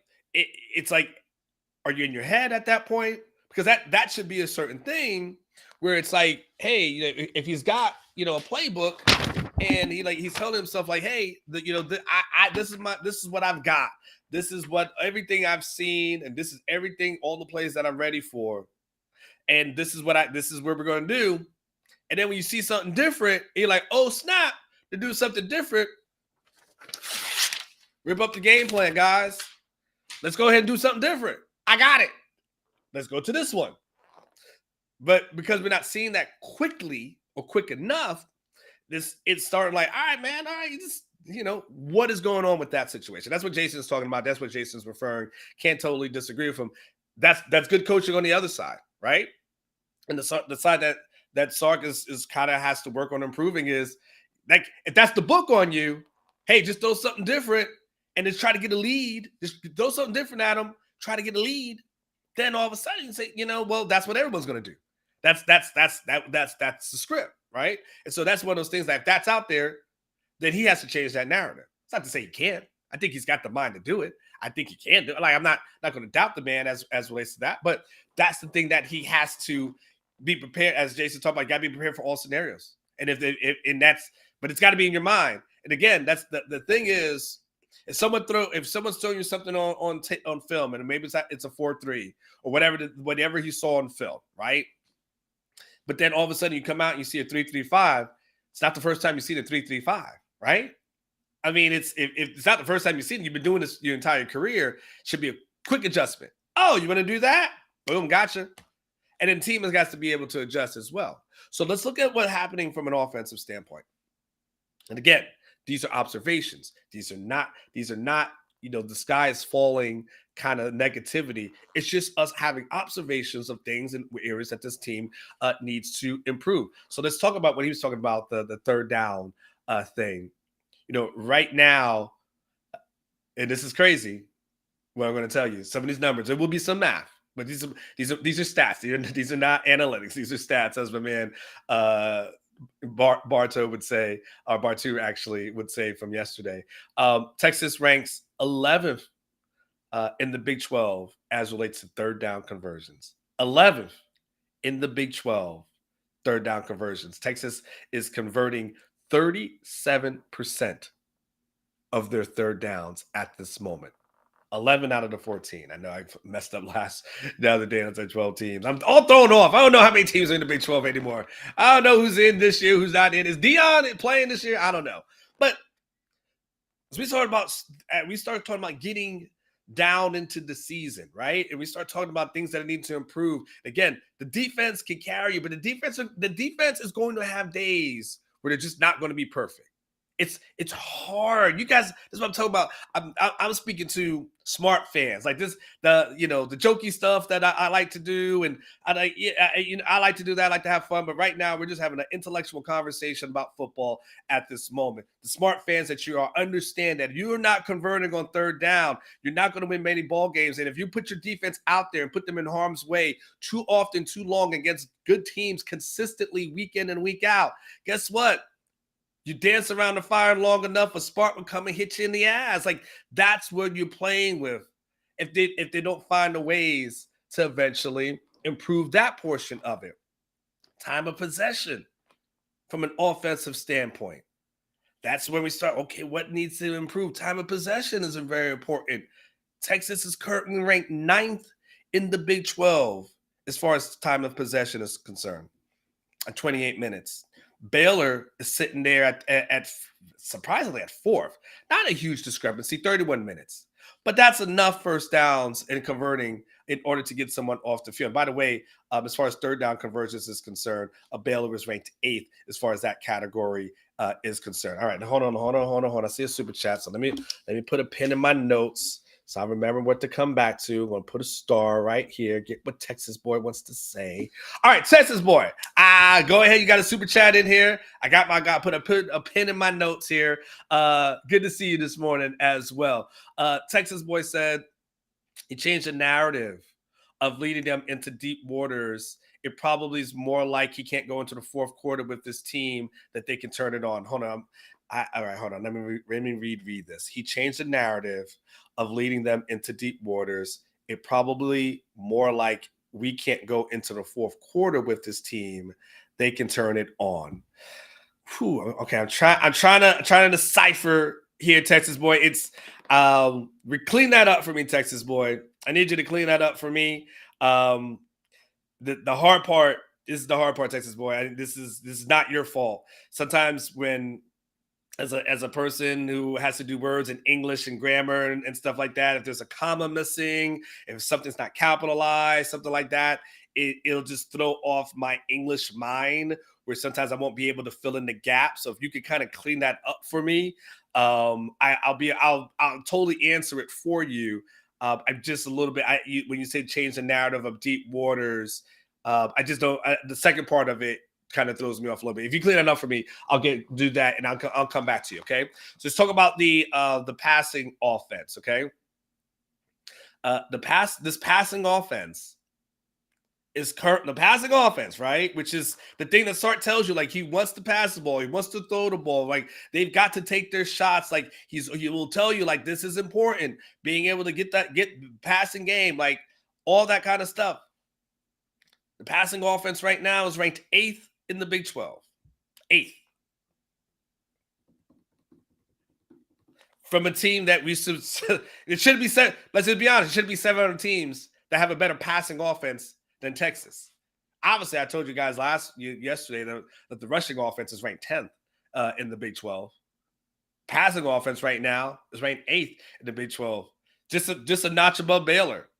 are you in your head at that point? Because that should be a certain thing where it's like, hey, if he's got, a playbook, and he's telling himself, like, hey, this is what I've got. This is what everything I've seen, and this is everything, all the plays that I'm ready for. And this is where we're going to do. And then when you see something different, you're like, oh, snap, to do something different. Rip up the game plan, guys. Let's go ahead and do something different. I got it. Let's go to this one. But because we're not seeing that quickly or quick enough, it's starting like, all right, man, all right, what is going on with that situation? That's what Jason's talking about. That's what Jason's referring. Can't totally disagree with him. That's good coaching on the other side, right? And the side that Sark is kind of has to work on improving is, like, if that's the book on you, hey, just throw something different and just try to get a lead. Just throw something different at them, try to get a lead. Then all of a sudden you say, well, that's what everyone's going to do. That's the script, right? And so that's one of those things that if that's out there, then he has to change that narrative. It's not to say he can't. I think he's got the mind to do it. I think he can do it. Like, I'm not going to doubt the man as relates to that, but that's the thing that he has to be prepared. As Jason talked about, got to be prepared for all scenarios. And but it's got to be in your mind. And again, that's the thing is, if someone's throwing you something on film, and maybe it's a 4-3 or whatever he saw on film, right? But then all of a sudden you come out and you see a 3-3-5. It's not the first time you've seen a 3-3-5, right? I mean, if it's not the first time you've seen it, you've been doing this your entire career, it should be a quick adjustment. Oh, you want to do that? Boom, gotcha. And then the team has got to be able to adjust as well. So let's look at what's happening from an offensive standpoint. And again, these are observations. These are not, the sky is falling kind of negativity. It's just us having observations of things and areas that this team needs to improve. So let's talk about what he was talking about, the third down thing. Right now, and this is crazy, what I'm going to tell you, some of these numbers, there will be some math, but these are stats. These are not analytics. These are stats, as my man Bartow would say, or Bartu actually would say from yesterday. Texas ranks 11th in the Big 12 as relates to third down conversions. 11th in the Big 12 third down conversions. Texas is converting 37% of their third downs at this moment. 11 out of the 14. I know I messed up the other day. I said 12 teams. I'm all thrown off. I don't know how many teams are in the Big 12 anymore. I don't know who's in this year, who's not in. Is Deion playing this year? I don't know. But as we started talking about getting down into the season, right? And we start talking about things that need to improve. Again, the defense can carry you, but the defense is going to have days where they're just not going to be perfect. It's hard. You guys, this is what I'm talking about. I'm speaking to smart fans like this. The jokey stuff that I like to do, and I like to do that. I like to have fun. But right now, we're just having an intellectual conversation about football at this moment. The smart fans that you are understand that you're not converting on third down. You're not going to win many ball games, and if you put your defense out there and put them in harm's way too often, too long against good teams consistently, week in and week out, guess what? You dance around the fire long enough, a spark will come and hit you in the ass. Like, that's what you're playing with. If they don't find the ways to eventually improve that portion of it. Time of possession from an offensive standpoint. That's when we start, okay, what needs to improve? Time of possession is very important. Texas is currently ranked 9th in the Big 12 as far as time of possession is concerned at 28 minutes. Baylor is sitting there at surprisingly at 4th. Not a huge discrepancy, 31 minutes. But that's enough first downs in converting in order to get someone off the field. By the way, as far as third down conversions is concerned, Baylor is ranked 8th as far as that category is concerned. All right, hold on. I see a super chat. So let me put a pin in my notes so I remember what to come back to. I'm going to put a star right here, get what Texas boy wants to say. All right, Texas boy. Go ahead. You got a super chat in here. I put a pin in my notes here. Good to see you this morning as well. Texas boy said he changed the narrative of leading them into deep waters. It probably is more like he can't go into the fourth quarter with this team that they can turn it on. Hold on. All right, hold on. Let me read this. He changed the narrative of leading them into deep waters. It probably more like we can't go into the fourth quarter with this team. They can turn it on. Whew, okay, I'm trying to decipher here, Texas boy. It's clean that up for me, Texas boy. I need you to clean that up for me. The hard part. This is the hard part, Texas boy. This is not your fault. Sometimes when as a person who has to do words in English and grammar and stuff like that, if there's a comma missing, if something's not capitalized, something like that, it'll just throw off my English mind, where sometimes I won't be able to fill in the gap. So if you could kind of clean that up for me, I'll totally answer it for you. I'm just a little bit, when you say change the narrative of deep waters, I just don't, the second part of it kind of throws me off a little bit. If you clean it up for me, I'll do that and I'll come back to you. Okay. So let's talk about the passing offense. Okay. This passing offense is the passing offense, right? Which is the thing that Sark tells you, like, he wants to pass the ball, he wants to throw the ball, like they've got to take their shots. Like he will tell you, like, this is important, being able to get passing game, like all that kind of stuff. The passing offense right now is ranked 8th in the Big 12. 8th. From a team that it should be set. Let's just be honest, it should be 7 other teams that have a better passing offense than Texas. Obviously, I told you guys yesterday that the rushing offense is ranked 10th in the Big 12. Passing offense right now is ranked 8th in the Big 12. Just a notch above Baylor,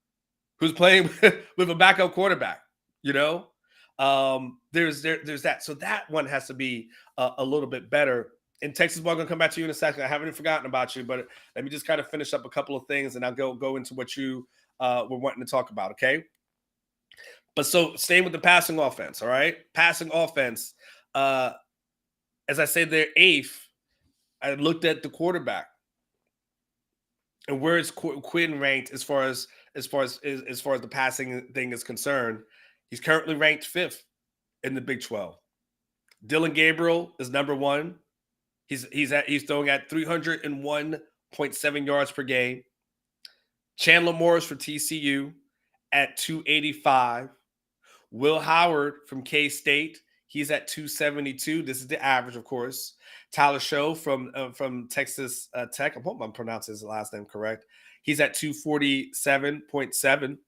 who's playing with a backup quarterback. There's that. So that one has to be a little bit better. And Texas, we're going to come back to you in a second. I haven't forgotten about you, but let me just kind of finish up a couple of things, and I'll go into what you were wanting to talk about, okay? But so staying with the passing offense, all right? Passing offense, as I said, they're 8th. I looked at the quarterback and where is Quinn ranked as far as the passing thing is concerned. He's currently ranked 5th in the Big 12. Dylan Gabriel is number one. He's throwing at 301.7 yards per game. Chandler Morris for TCU at 285. Will Howard from K-State, he's at 272. This is the average, of course. Tyler Show from Texas Tech, I hope I'm pronouncing his last name correct. He's at 247.7.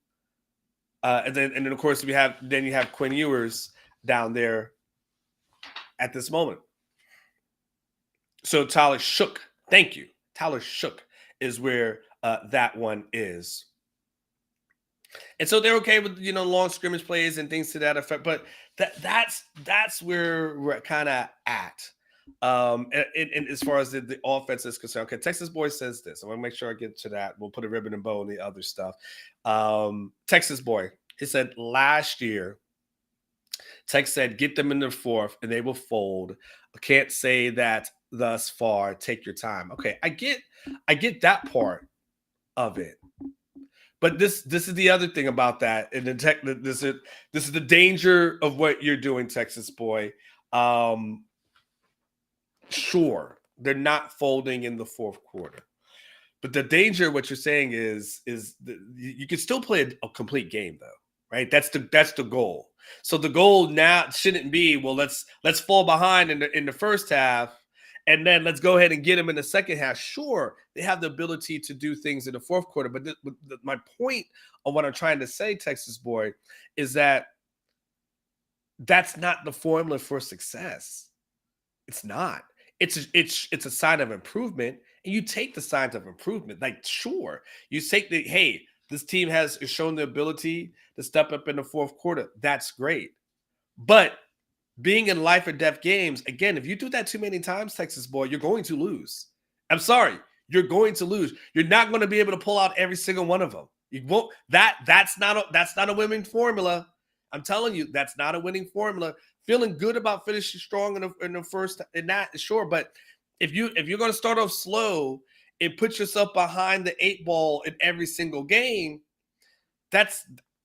And then of course you have Quinn Ewers down there at this moment. So Tyler Shook, thank you. Tyler Shook is where that one is. And so they're okay with, long scrimmage plays and things to that effect. But that's where we're kind of at. And as far as the offense is concerned. Okay, Texas Boy says this. I want to make sure I get to that. We'll put a ribbon and bow on the other stuff. Texas Boy, he said last year, Tech said, get them in the fourth and they will fold. I can't say that thus far. Take your time. Okay, I get that part of it. But this is the other thing about that. And this is the danger of what you're doing, Texas Boy. Sure, they're not folding in the fourth quarter. But the danger of what you're saying is you can still play a complete game, though, right? That's the goal. So the goal now shouldn't be, well, let's fall behind in the first half, and then let's go ahead and get them in the second half. Sure, they have the ability to do things in the fourth quarter, but my point of what I'm trying to say, Texas Boy, is that that's not the formula for success. It's not. It's a sign of improvement, and you take the signs of improvement. Like, sure, you take hey, this team has shown the ability to step up in the fourth quarter. That's great. But being in life or death games, again, if you do that too many times, Texas Boy, you're going to lose. I'm sorry. You're going to lose. You're not going to be able to pull out every single one of them. You won't. That's not a winning formula. I'm telling you, that's not a winning formula. Feeling good about finishing strong in the first, and that, sure. But if you're going to start off slow and put yourself behind the 8 ball in every single game,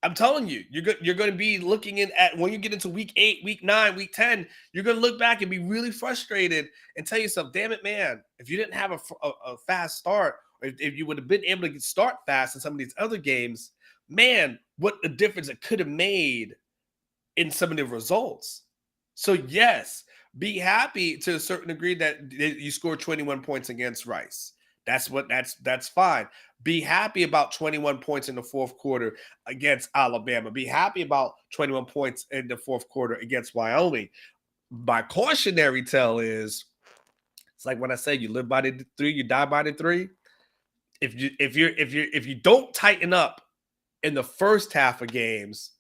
I'm telling you, you're going to be looking at when you get into week 8, week 9, week 10, you're going to look back and be really frustrated and tell yourself, damn it, man, if you didn't have a fast start, or if you would have been able to start fast in some of these other games, man, what a difference it could have made in some of the results. So yes, be happy to a certain degree that you scored 21 points against Rice. That's fine. Be happy about 21 points in the fourth quarter against Alabama. Be happy about 21 points in the fourth quarter against Wyoming. My cautionary tale is, it's like when I say you live by the 3, you die by the 3. If you don't tighten up in the first half of games,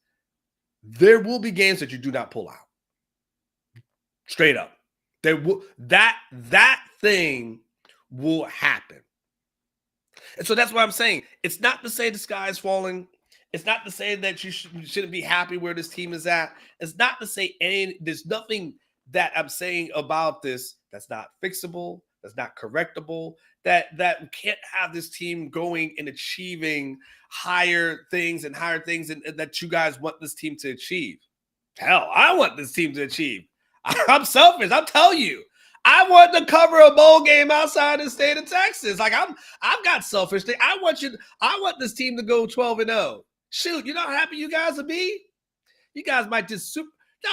there will be games that you do not pull out. Straight up. There will that thing will happen. And so that's what I'm saying. It's not to say the sky is falling. It's not to say that you shouldn't be happy where this team is at. It's not to say there's nothing that I'm saying about this that's not fixable, that's not correctable, that can't have this team going and achieving higher things and that you guys want this team to achieve. Hell, I want this team to achieve. I'm selfish. I'll tell you. I want to cover a bowl game outside the state of Texas. Like I've got selfish thing. I want this team to go 12-0. Shoot, you know how happy you guys would be? You guys might just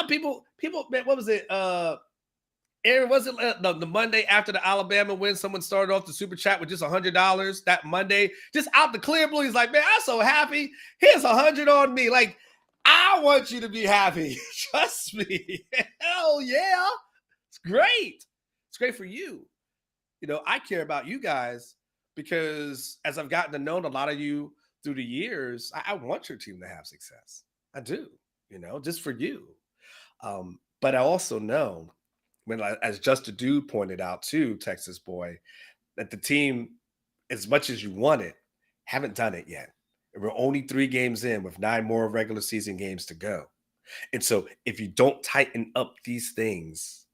people, man, what was it? Aaron, was it the Monday after the Alabama win? Someone started off the super chat with just $100 that Monday, just out the clear blue. He's like, man, I'm so happy. Here's $100 on me. Like, I want you to be happy. Trust me. Hell yeah. It's great. It's great for you. I care about you guys because as I've gotten to know a lot of you through the years, I want your team to have success. I do, just for you. But I also know, as Just a Dude pointed out too, Texas Boy, that the team, as much as you want it, haven't done it yet. We're only 3 games in with 9 more regular season games to go. And so if you don't tighten up these things,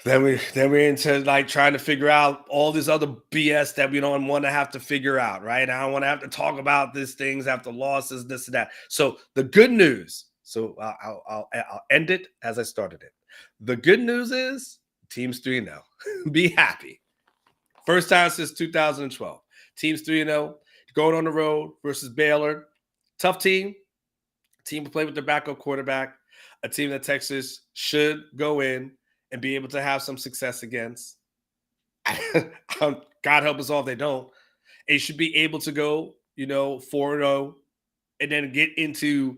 then we're into like trying to figure out all this other BS that we don't want to have to figure out, right? I don't want to have to talk about these things after losses, this and that. So the good news, So I'll end it as I started it. The good news is teams 3-0. Be happy. First time since 2012. Teams 3-0. Going on the road versus Baylor. Tough team. Team to play with their backup quarterback. A team that Texas should go in and be able to have some success against. God help us all if they don't. They should be able to go, 4-0 and then get into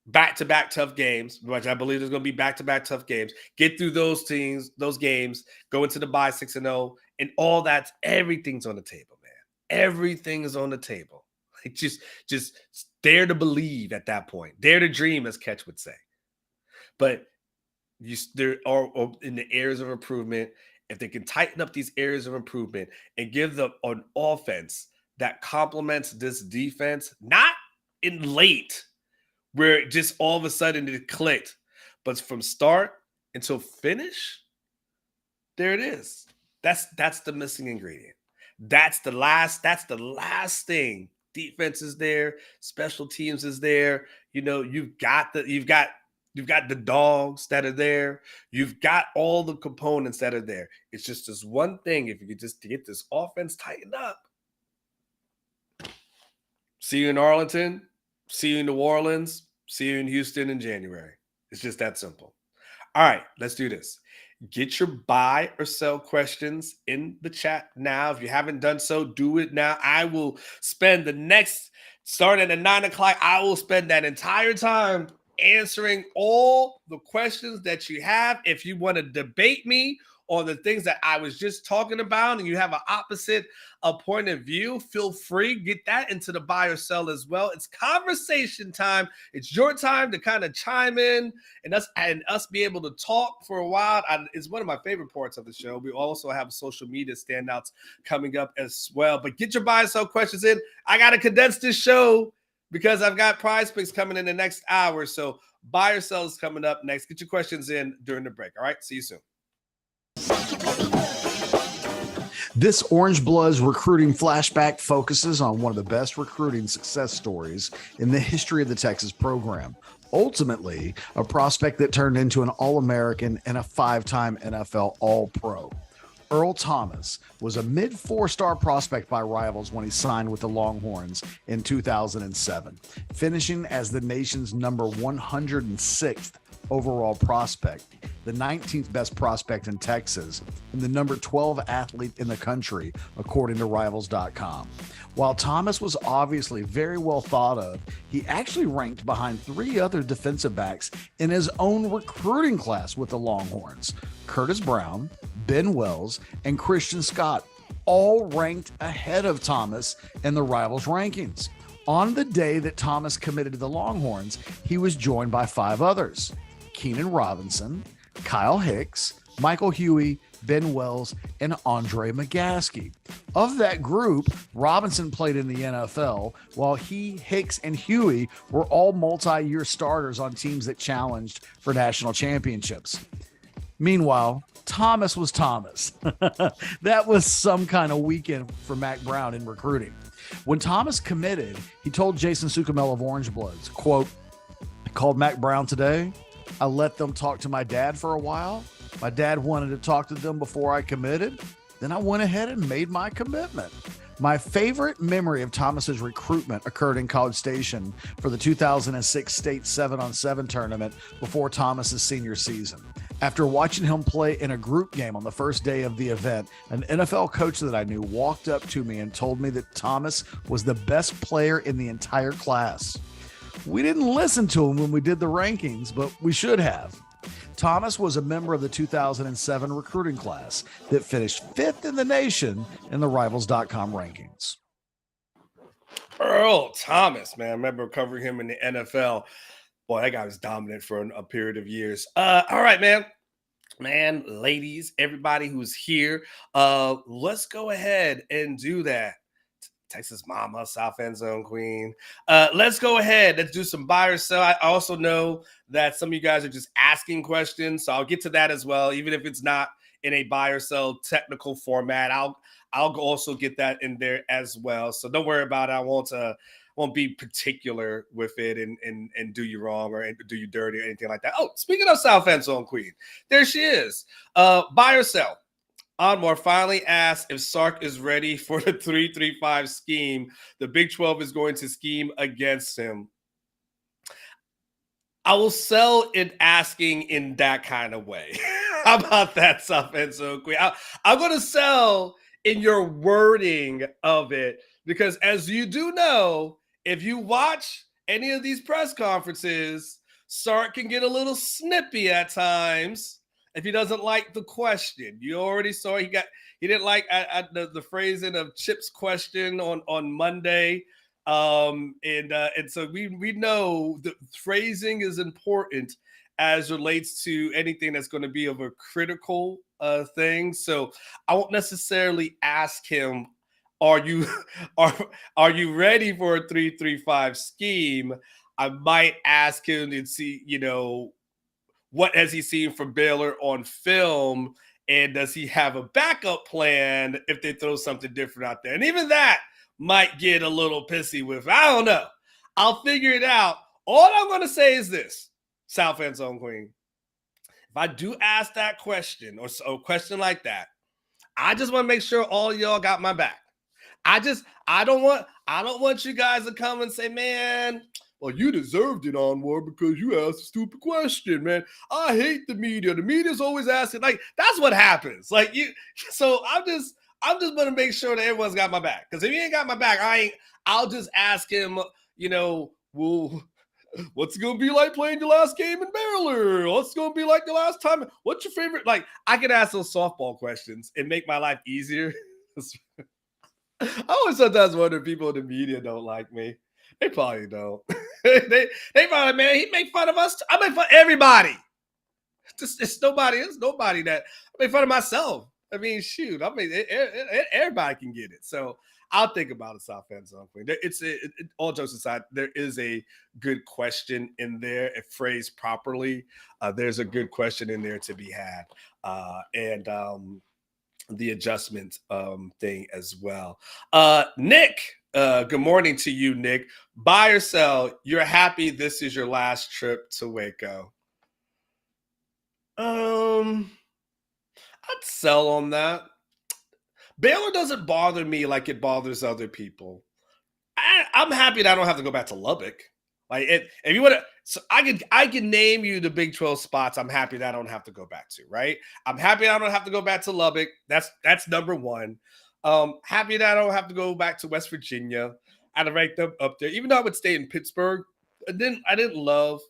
back-to-back tough games, which I believe there's going to be back-to-back tough games. Get through those games, go into the bye 6-0, and all that's everything's on the table, man. Everything is on the table. Like just dare to believe at that point. Dare to dream, as Ketch would say. But there are in the areas of improvement. If they can tighten up these areas of improvement and give them an offense that complements this defense, not in late where it just all of a sudden it clicked, but from start until finish, there it is. That's the missing ingredient. That's the last thing. Defense is there, special teams is there. You've got the dogs that are there. You've got all the components that are there. It's just this one thing. If you could just get this offense tightened up. See you in Arlington. See you in New Orleans. See you in Houston in January. It's just that simple. All right, let's do this. Get your buy or sell questions in the chat now. If you haven't done so, do it now. I will spend starting at 9 o'clock, I will spend that entire time answering all the questions that you have. If you want to debate me on the things that I was just talking about and you have an opposite point of view, feel free, get that into the buy or sell as well. It's conversation time. It's your time to kind of chime in and us be able to talk for a while. It's one of my favorite parts of the show. We also have social media standouts coming up as well. But get your buy or sell questions in. I got to condense this show because I've got prize picks coming in the next hour. So buy or sell is coming up next. Get your questions in during the break. All right, see you soon. This Orange Bloods recruiting flashback focuses on one of the best recruiting success stories in the history of the Texas program. Ultimately, a prospect that turned into an All-American and a 5-time NFL All-Pro. Earl Thomas was a mid-4-star prospect by rivals when he signed with the Longhorns in 2007, finishing as the nation's number 106th overall prospect, the 19th best prospect in Texas, and the number 12 athlete in the country, according to Rivals.com. While Thomas was obviously very well thought of, he actually ranked behind 3 other defensive backs in his own recruiting class with the Longhorns: Curtis Brown, Ben Wells, and Christian Scott, all ranked ahead of Thomas in the Rivals rankings. On the day that Thomas committed to the Longhorns, he was joined by 5 others: Bijan Robinson, Kyle Hicks, Michael Huey, Ben Wells, and Andre McGaskey. Of that group, Robinson played in the NFL, while he, Hicks, and Huey were all multi-year starters on teams that challenged for national championships. Meanwhile, Thomas was Thomas. That was some kind of weekend for Mack Brown in recruiting. When Thomas committed, he told Jason Sucamel of Orange Bloods, quote, "I called Mack Brown today. I let them talk to my dad for a while. My dad wanted to talk to them before I committed. Then I went ahead and made my commitment." My favorite memory of Thomas's recruitment occurred in College Station for the 2006 state 7-on-7 tournament before Thomas's senior season. After watching him play in a group game on the first day of the event, an NFL coach that I knew walked up to me and told me that Thomas was the best player in the entire class. We didn't listen to him when we did the rankings, but we should have. Thomas was a member of the 2007 recruiting class that finished 5th in the nation in the Rivals.com rankings. Earl Thomas, man. I remember covering him in the NFL. Boy, that guy was dominant for a period of years. All right, man. Man, ladies, everybody who's here, let's go ahead and do that. Texas Mama, South End Zone Queen. Let's go ahead. Let's do some buy or sell. I also know that some of you guys are just asking questions, so I'll get to that as well. Even if it's not in a buy or sell technical format, I'll also get that in there as well. So don't worry about it. I won't won't be particular with it and do you wrong or do you dirty or anything like that. Oh, speaking of South End Zone Queen, there she is. Buy or sell. Anwar finally asked if Sark is ready for the 3-3-5 scheme. The Big 12 is going to scheme against him. I will sell it asking in that kind of way. How about that, South End Zone Queen? I'm going to sell in your wording of it because, as you do know, if you watch any of these press conferences, Sark can get a little snippy at times if he doesn't like the question. You already saw he didn't like the phrasing of Chip's question on Monday. And so we know the phrasing is important as relates to anything that's going to be of a critical thing. So I won't necessarily ask him, are you ready for a 3-3-5 scheme? I might ask him and see, what has he seen from Baylor on film? And does he have a backup plan if they throw something different out there? And even that might get a little pissy with. I don't know. I'll figure it out. All I'm going to say is this, South End Zone Queen. If I do ask that question or a question like that, I just want to make sure all of y'all got my back. I don't want you guys to come and say, man, well, you deserved it, Anwar, because you asked a stupid question, man. I hate the media. The media's always asking. Like, that's what happens. Like, so I'm just gonna make sure that everyone's got my back. Because if he ain't got my back, I'll just ask him, well, what's it gonna be like playing your last game in Baylor? What's it gonna be like the last time? What's your favorite? Like, I can ask those softball questions and make my life easier. I always sometimes wonder if people in the media don't like me. They probably don't. they probably, man, he make fun of us. I make fun of everybody. It's nobody that I make fun of myself. I mean, shoot. I mean, everybody can get it. So I'll think about it, South End Zone Queen. All jokes aside, there is a good question in there. If phrased properly, there's a good question in there to be had. And the adjustment thing as well. Nick, good morning to you, Nick. Buy or sell, you're happy this is your last trip to Waco. I'd sell on that. Baylor doesn't bother me like it bothers other people. I'm happy that I don't have to go back to Lubbock. Like, if you want to, so I can name you the Big 12 spots I'm happy that I don't have to go back to, right? I'm happy I don't have to go back to Lubbock. That's number one. Happy that I don't have to go back to West Virginia. I'd rank them up there, even though I would stay in Pittsburgh. I didn't love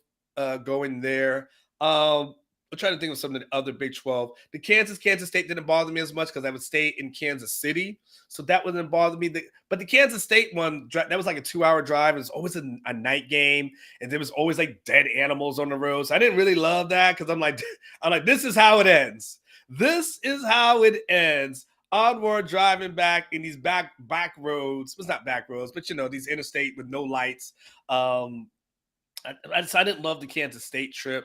going there. I'm trying to think of some of the other Big 12. The Kansas State didn't bother me as much because I would stay in Kansas City. So that wouldn't bother me. But the Kansas State one, that was like a 2-hour drive. It was always a night game. And there was always like dead animals on the road. So I didn't really love that because I'm like, this is how it ends. This is how it ends. Onward driving back in these back roads. Well, it's not back roads, but these interstate with no lights. I didn't love the Kansas State trip.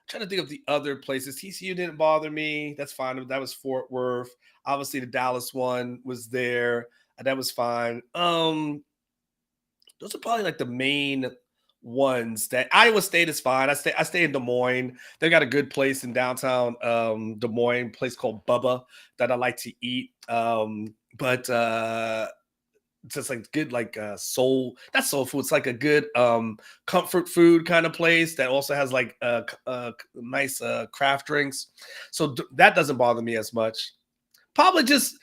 Trying to think of the other places. TCU didn't bother me. That's fine. That was Fort Worth. Obviously, the Dallas one was there. That was fine. Those are probably like the main ones. That Iowa State is fine. I stay in Des Moines. They got a good place in downtown Des Moines, a place called Bubba that I like to eat. But just like good, like soul, not soul food. It's like a good comfort food kind of place that also has like nice craft drinks. So that doesn't bother me as much. Probably just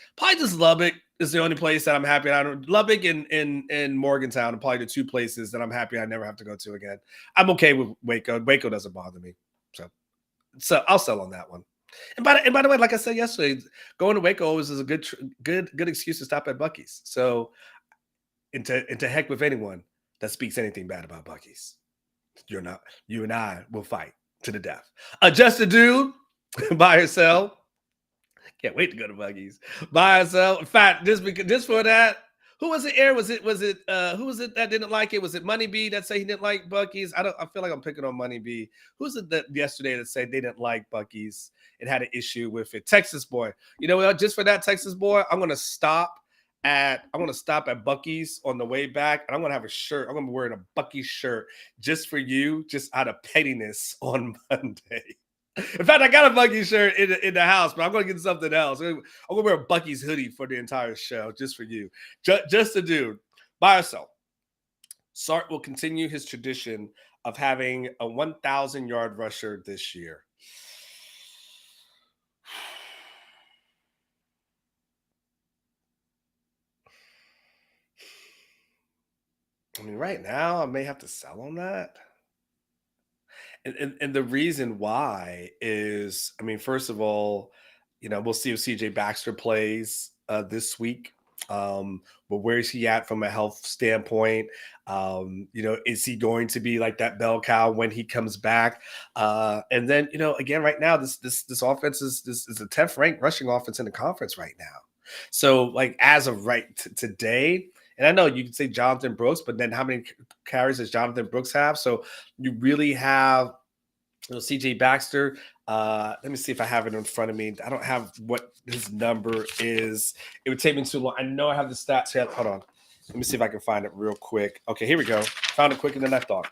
Lubbock is the only place that I'm happy. Lubbock and Morgantown are probably the two places that I'm happy I never have to go to again. I'm okay with Waco. Waco doesn't bother me. So I'll sell on that one. And by the way, like I said yesterday, going to Waco always is a good excuse to stop at Buc-ee's. So, into heck with anyone that speaks anything bad about Buc-ee's. You and I will fight to the death. Just a dude, buy or sell. Can't wait to go to Buc-ee's. Buy or sell. In fact, just for that, who was it? Who was it that didn't like it? Was it Money B that said he didn't like Buc-ee's? I feel like I'm picking on Money B. Who's it that yesterday that said they didn't like Buc-ee's and had an issue with it? Texas boy. You know what? Just for that Texas boy, I'm gonna stop I'm gonna stop at Bucky's on the way back, and I'm gonna have a shirt. I'm gonna be wearing a Bucky shirt just for you, just out of pettiness on Monday. In fact, I got a Bucky shirt in the house, but I'm gonna get something else. I'm gonna wear a Bucky's hoodie for the entire show just for you, just a dude by yourself. Sark will continue his tradition of having a 1,000-yard rusher this year. I mean, right now, I may have to sell on that. And the reason why is, I mean, first of all, we'll see if CJ Baxter plays this week. But where is he at from a health standpoint? Is he going to be like that bell cow when he comes back? And then, again, right now, this offense is a 10th ranked rushing offense in the conference right now. So, like, as of today, and I know you can say Jonathan Brooks, but then how many carries does Jonathan Brooks have? So you really have CJ Baxter. Let me see if I have it in front of me. I don't have what his number is. It would take me too long. I know I have the stats here. Hold on. Let me see if I can find it real quick. Okay, here we go. Found it quicker than I thought.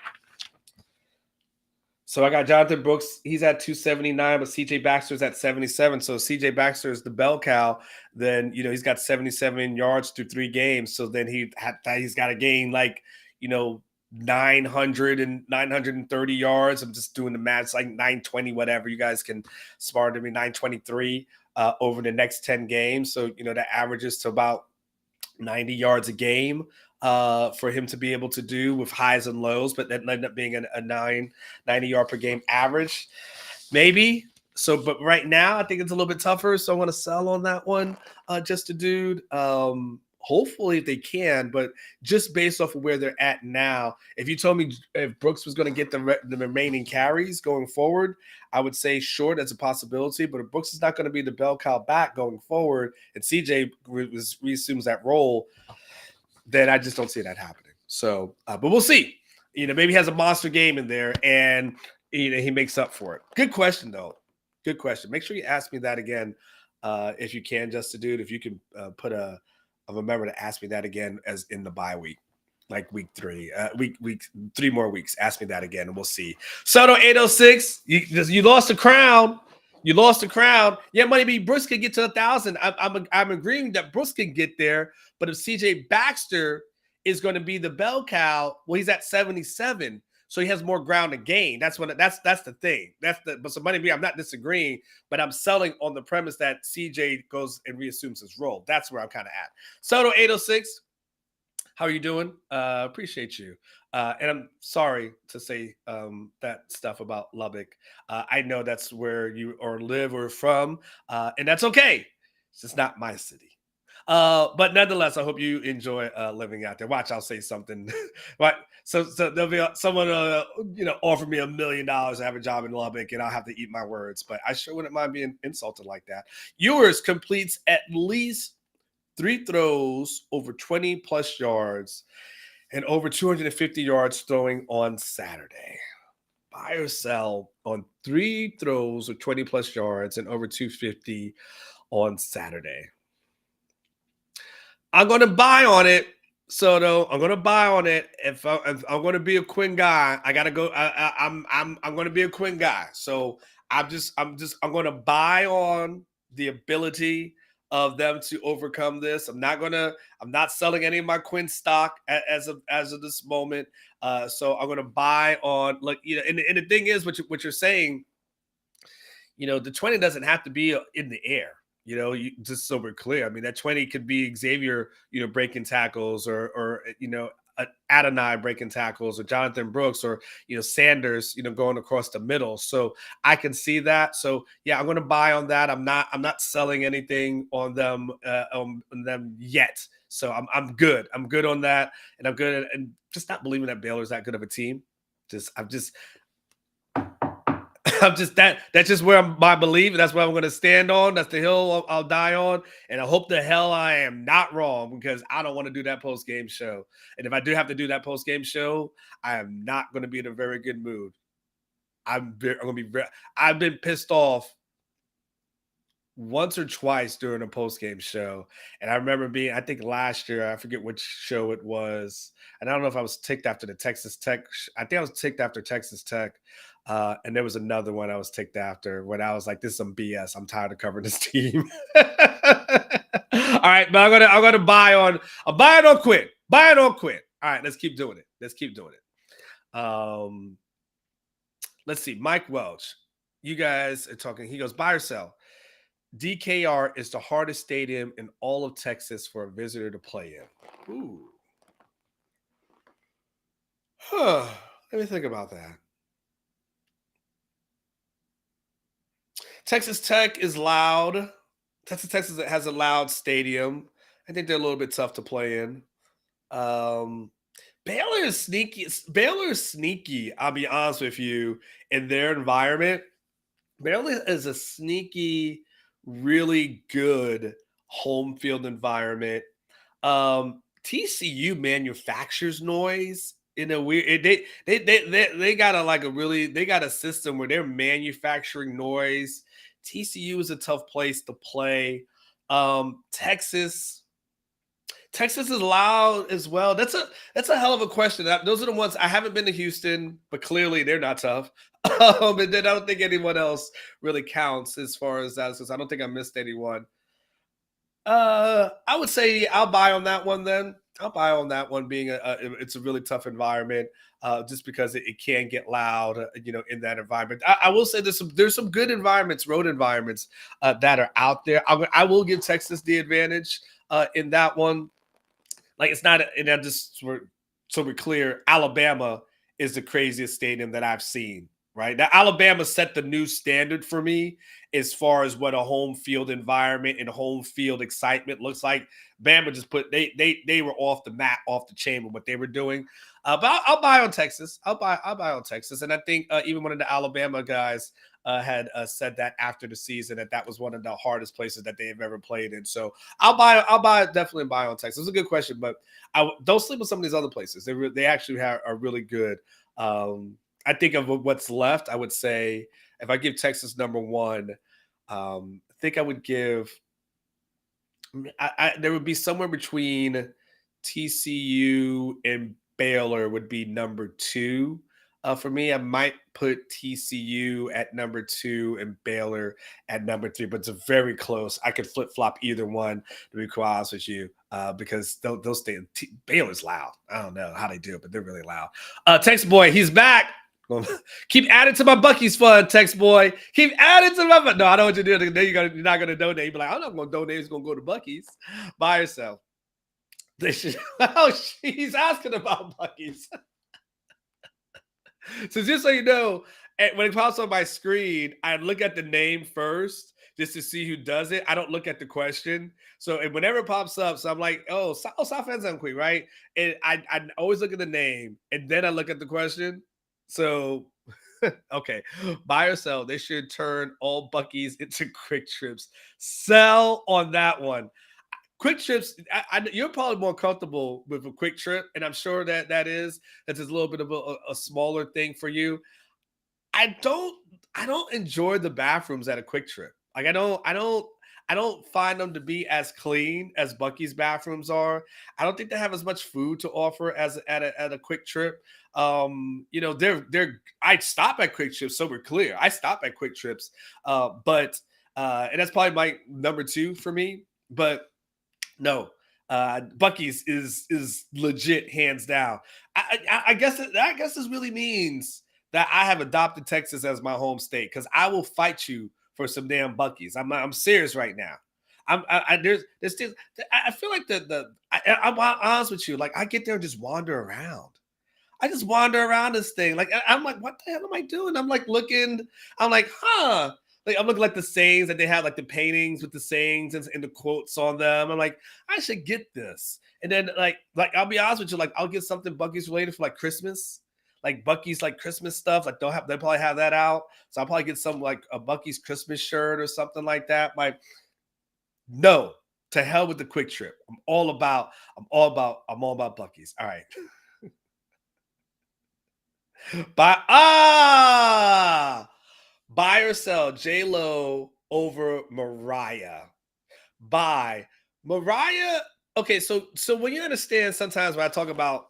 So I got Jonathan Brooks. He's at 279, but CJ Baxter's at 77. So CJ Baxter is the bell cow. Then, he's got 77 yards through 3 games. So then he's got to gain 900 and 930 yards. I'm just doing the math. It's like 920, whatever. You guys can smarter than me, 923 over the next 10 games. So, that averages to about 90 yards a game for him to be able to do with highs and lows, but that ended up being a 90 yard per game average, maybe. So, but right now I think it's a little bit tougher. So I want to sell on that one, just a dude. Hopefully if they can, but just based off of where they're at now, if you told me if Brooks was going to get the remaining carries going forward, I would say sure, that's a possibility. But if Brooks is not going to be the bell cow back going forward and CJ reassumes that role, then I just don't see that happening. So, but we'll see. Maybe he has a monster game in there and he makes up for it. Good question, though. Good question. Make sure you ask me that again if you can, just a dude. If you can remember to ask me that again as in the bye week, like week 3, week 3 more weeks. Ask me that again, and we'll see. Soto 806, you lost the crown. You lost the crown. Yeah, Money B. Brooks can get to 1,000. I'm agreeing that Brooks can get there, but if CJ Baxter is going to be the bell cow, well, he's at 77. So he has more ground to gain. That's the thing. But so Money B, I'm not disagreeing, but I'm selling on the premise that CJ goes and reassumes his role. That's where I'm kind of at. Soto 806, how are you doing? Appreciate you. And I'm sorry to say that stuff about Lubbock. I know that's where you or live or from, and that's okay. It's just not my city. But nonetheless, I hope you enjoy living out there. Watch, I'll say something. Right. So there'll be someone offer me $1 million to have a job in Lubbock, and I'll have to eat my words. But I sure wouldn't mind being insulted like that. Ewers completes at least 3 throws over 20 plus yards and over 250 yards throwing on Saturday. Buy or sell on 3 throws of 20 plus yards and over 250 on Saturday. I'm going to buy on it, Soto. I'm going to buy on it. If I'm going to be a Quinn guy, I got to go. I'm going to be a Quinn guy. So I'm going to buy on the ability of them to overcome this. I'm not selling any of my Quinn stock as of this moment. So I'm going to buy on, and the thing is, what you're saying, the 20 doesn't have to be in the air. Just so we're clear. I mean, that 20 could be Xavier, breaking tackles or Adonai breaking tackles or Jonathan Brooks or, Sanders, going across the middle. So I can see that. So yeah, I'm going to buy on that. I'm not selling anything on them yet. So I'm good. I'm good on that. And I'm good. And just not believing that Baylor's that good of a team. That's just where my belief. That's what I'm going to stand on. That's the hill I'll die on. And I hope the hell I am not wrong, because I don't want to do that post-game show. And if I do have to do that post-game show, I am not going to be in a very good mood. I've been pissed off. 'Cause I don't want to do that post-game show. I'm going to be in a very good mood. I'm going to be. I've been pissed off. 'Cause I don't want to do that post-game show. And if I do have to do that post-game show, I am not going to be in a very good mood. I'm going to be. I've been pissed off. once or twice during a post game show, and I remember being, I think last year, I forget which show it was, and I don't know if I was ticked after the Texas Tech. I think I was ticked after Texas Tech, and there was another one I was ticked after when I was like, "This is some BS. I'm tired of covering this team." All right, but I'm gonna buy on. I'm buying on quit. Buy it or quit. All right, let's keep doing it. Let's keep doing it. Let's see. Mike Welch, you guys are talking. He goes, buy or sell. DKR is the hardest stadium in all of Texas for a visitor to play in. Ooh. Huh. Let me think about that. Texas Tech is loud. Texas has a loud stadium. I think they're a little bit tough to play in. Baylor is sneaky. Baylor is sneaky. I'll be honest with you. In their environment, Baylor is a sneaky, really good home field environment. TCU manufactures noise in a weird. They got they got a system where they're manufacturing noise. TCU is a tough place to play. Texas is loud as well. That's a hell of a question. Those are the ones. I haven't been to Houston, but clearly they're not tough. And then I don't think anyone else really counts as far as that, because I don't think I missed anyone. I would say I'll buy on that one then. I'll buy on that one being it's a really tough environment, just because it can get loud, in that environment. I will say there's some good environments, road environments, that are out there. I will give Texas the advantage in that one. Like, it's not, and I just, so we're clear, Alabama is the craziest stadium that I've seen. Right now, Alabama set the new standard for me as far as what a home field environment and home field excitement looks like. Bama just they were off the mat, off the chain with what they were doing. But I'll buy on Texas. I'll buy on Texas, and I think even one of the Alabama guys had said that after the season that was one of the hardest places that they have ever played in. So definitely buy on Texas. It's a good question, but I don't sleep on some of these other places. They actually are really good. I think of what's left. I would say if I give Texas number one, I think I would give. There would be somewhere between TCU and Baylor would be number two. For me, I might put TCU at number two and Baylor at number three, but it's very close. I could flip flop either one, to be quite honest with you, because they'll stay. Baylor's loud. I don't know how they do it, but they're really loud. Text boy, he's back. Keep adding to my Bucky's fund, text boy. Keep adding to my. No, I know what you're doing. You're not going to donate. You're like, I'm not going to donate. It's going to go to Bucky's. Buy yourself. They should. Oh, she's asking about Bucky's. So just so you know, when it pops on my screen, I look at the name first just to see who does it. I don't look at the question. So whenever it pops up, so I'm like, South End's on quick, right? And I always look at the name and then I look at the question. So, okay, buy or sell. They should turn all Bucky's into Quick Trips. Sell on that one. Quick Trips, you're probably more comfortable with a Quick Trip, and I'm sure that's a little bit of a smaller thing for you. I don't enjoy the bathrooms at a Quick Trip. Like, I don't find them to be as clean as Bucky's bathrooms are. I don't think they have as much food to offer as at a Quick Trip. I stop at Quick Trips, so we're clear. I stop at Quick Trips, but and that's probably my number two for me. But no, Bucky's is legit, hands down. I guess this really means that I have adopted Texas as my home state, because I will fight you for some damn Bucky's. I'm serious right now. There's still, I feel like I'm honest with you. Like, I get there and just wander around. I just wander around this thing. Like, I'm like, what the hell am I doing? I'm like looking. I'm like, huh. Like, I'm looking like the sayings that they have, like the paintings with the sayings and the quotes on them. I'm like, I should get this. And then like I'll be honest with you, like, I'll get something Bucky's related for like Christmas. Like Bucky's like Christmas stuff. Like they probably have that out. So I'll probably get some like a Bucky's Christmas shirt or something like that. Like, no, to hell with the Quick Trip. I'm all about Bucky's. All right. Buy or sell J-Lo over Mariah. By Mariah. Okay, so when you understand sometimes when I talk about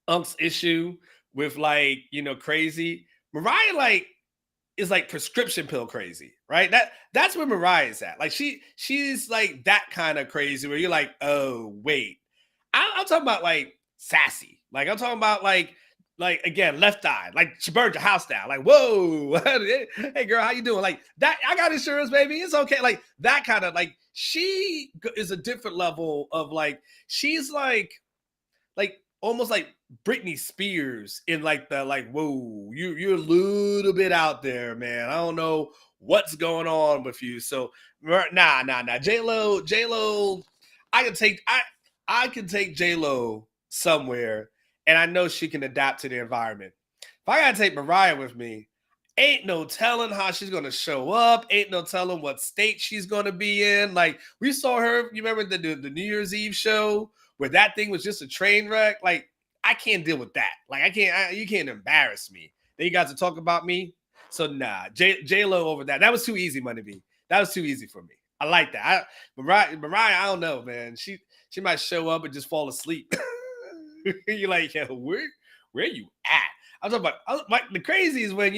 Unk's issue with like, crazy, Mariah like is like prescription pill crazy, right? That's where Mariah is at. Like she's like that kind of crazy where you're like, oh wait. I'm talking about like sassy. Like I'm talking about like again, left eye, like she burned your house down. Like, whoa, hey girl, how you doing? Like that, I got insurance, baby. It's okay. Like that kind of like she is a different level of like she's like almost like Britney Spears in like the like, whoa, you're a little bit out there, man. I don't know what's going on with you. So nah. J-Lo, I can take J-Lo somewhere, and I know she can adapt to the environment. If I gotta take Mariah with me, ain't no telling how she's gonna show up. Ain't no telling what state she's gonna be in. Like we saw her, you remember the New Year's Eve show where that thing was just a train wreck? Like I can't deal with that. Like you can't embarrass me. Then you guys to talk about me. So nah, J-Lo over that. That was too easy, Money B. That was too easy for me. I like that. Mariah, I don't know, man. She might show up and just fall asleep. You're like, yo, where you at? I'm talking about like the crazy is when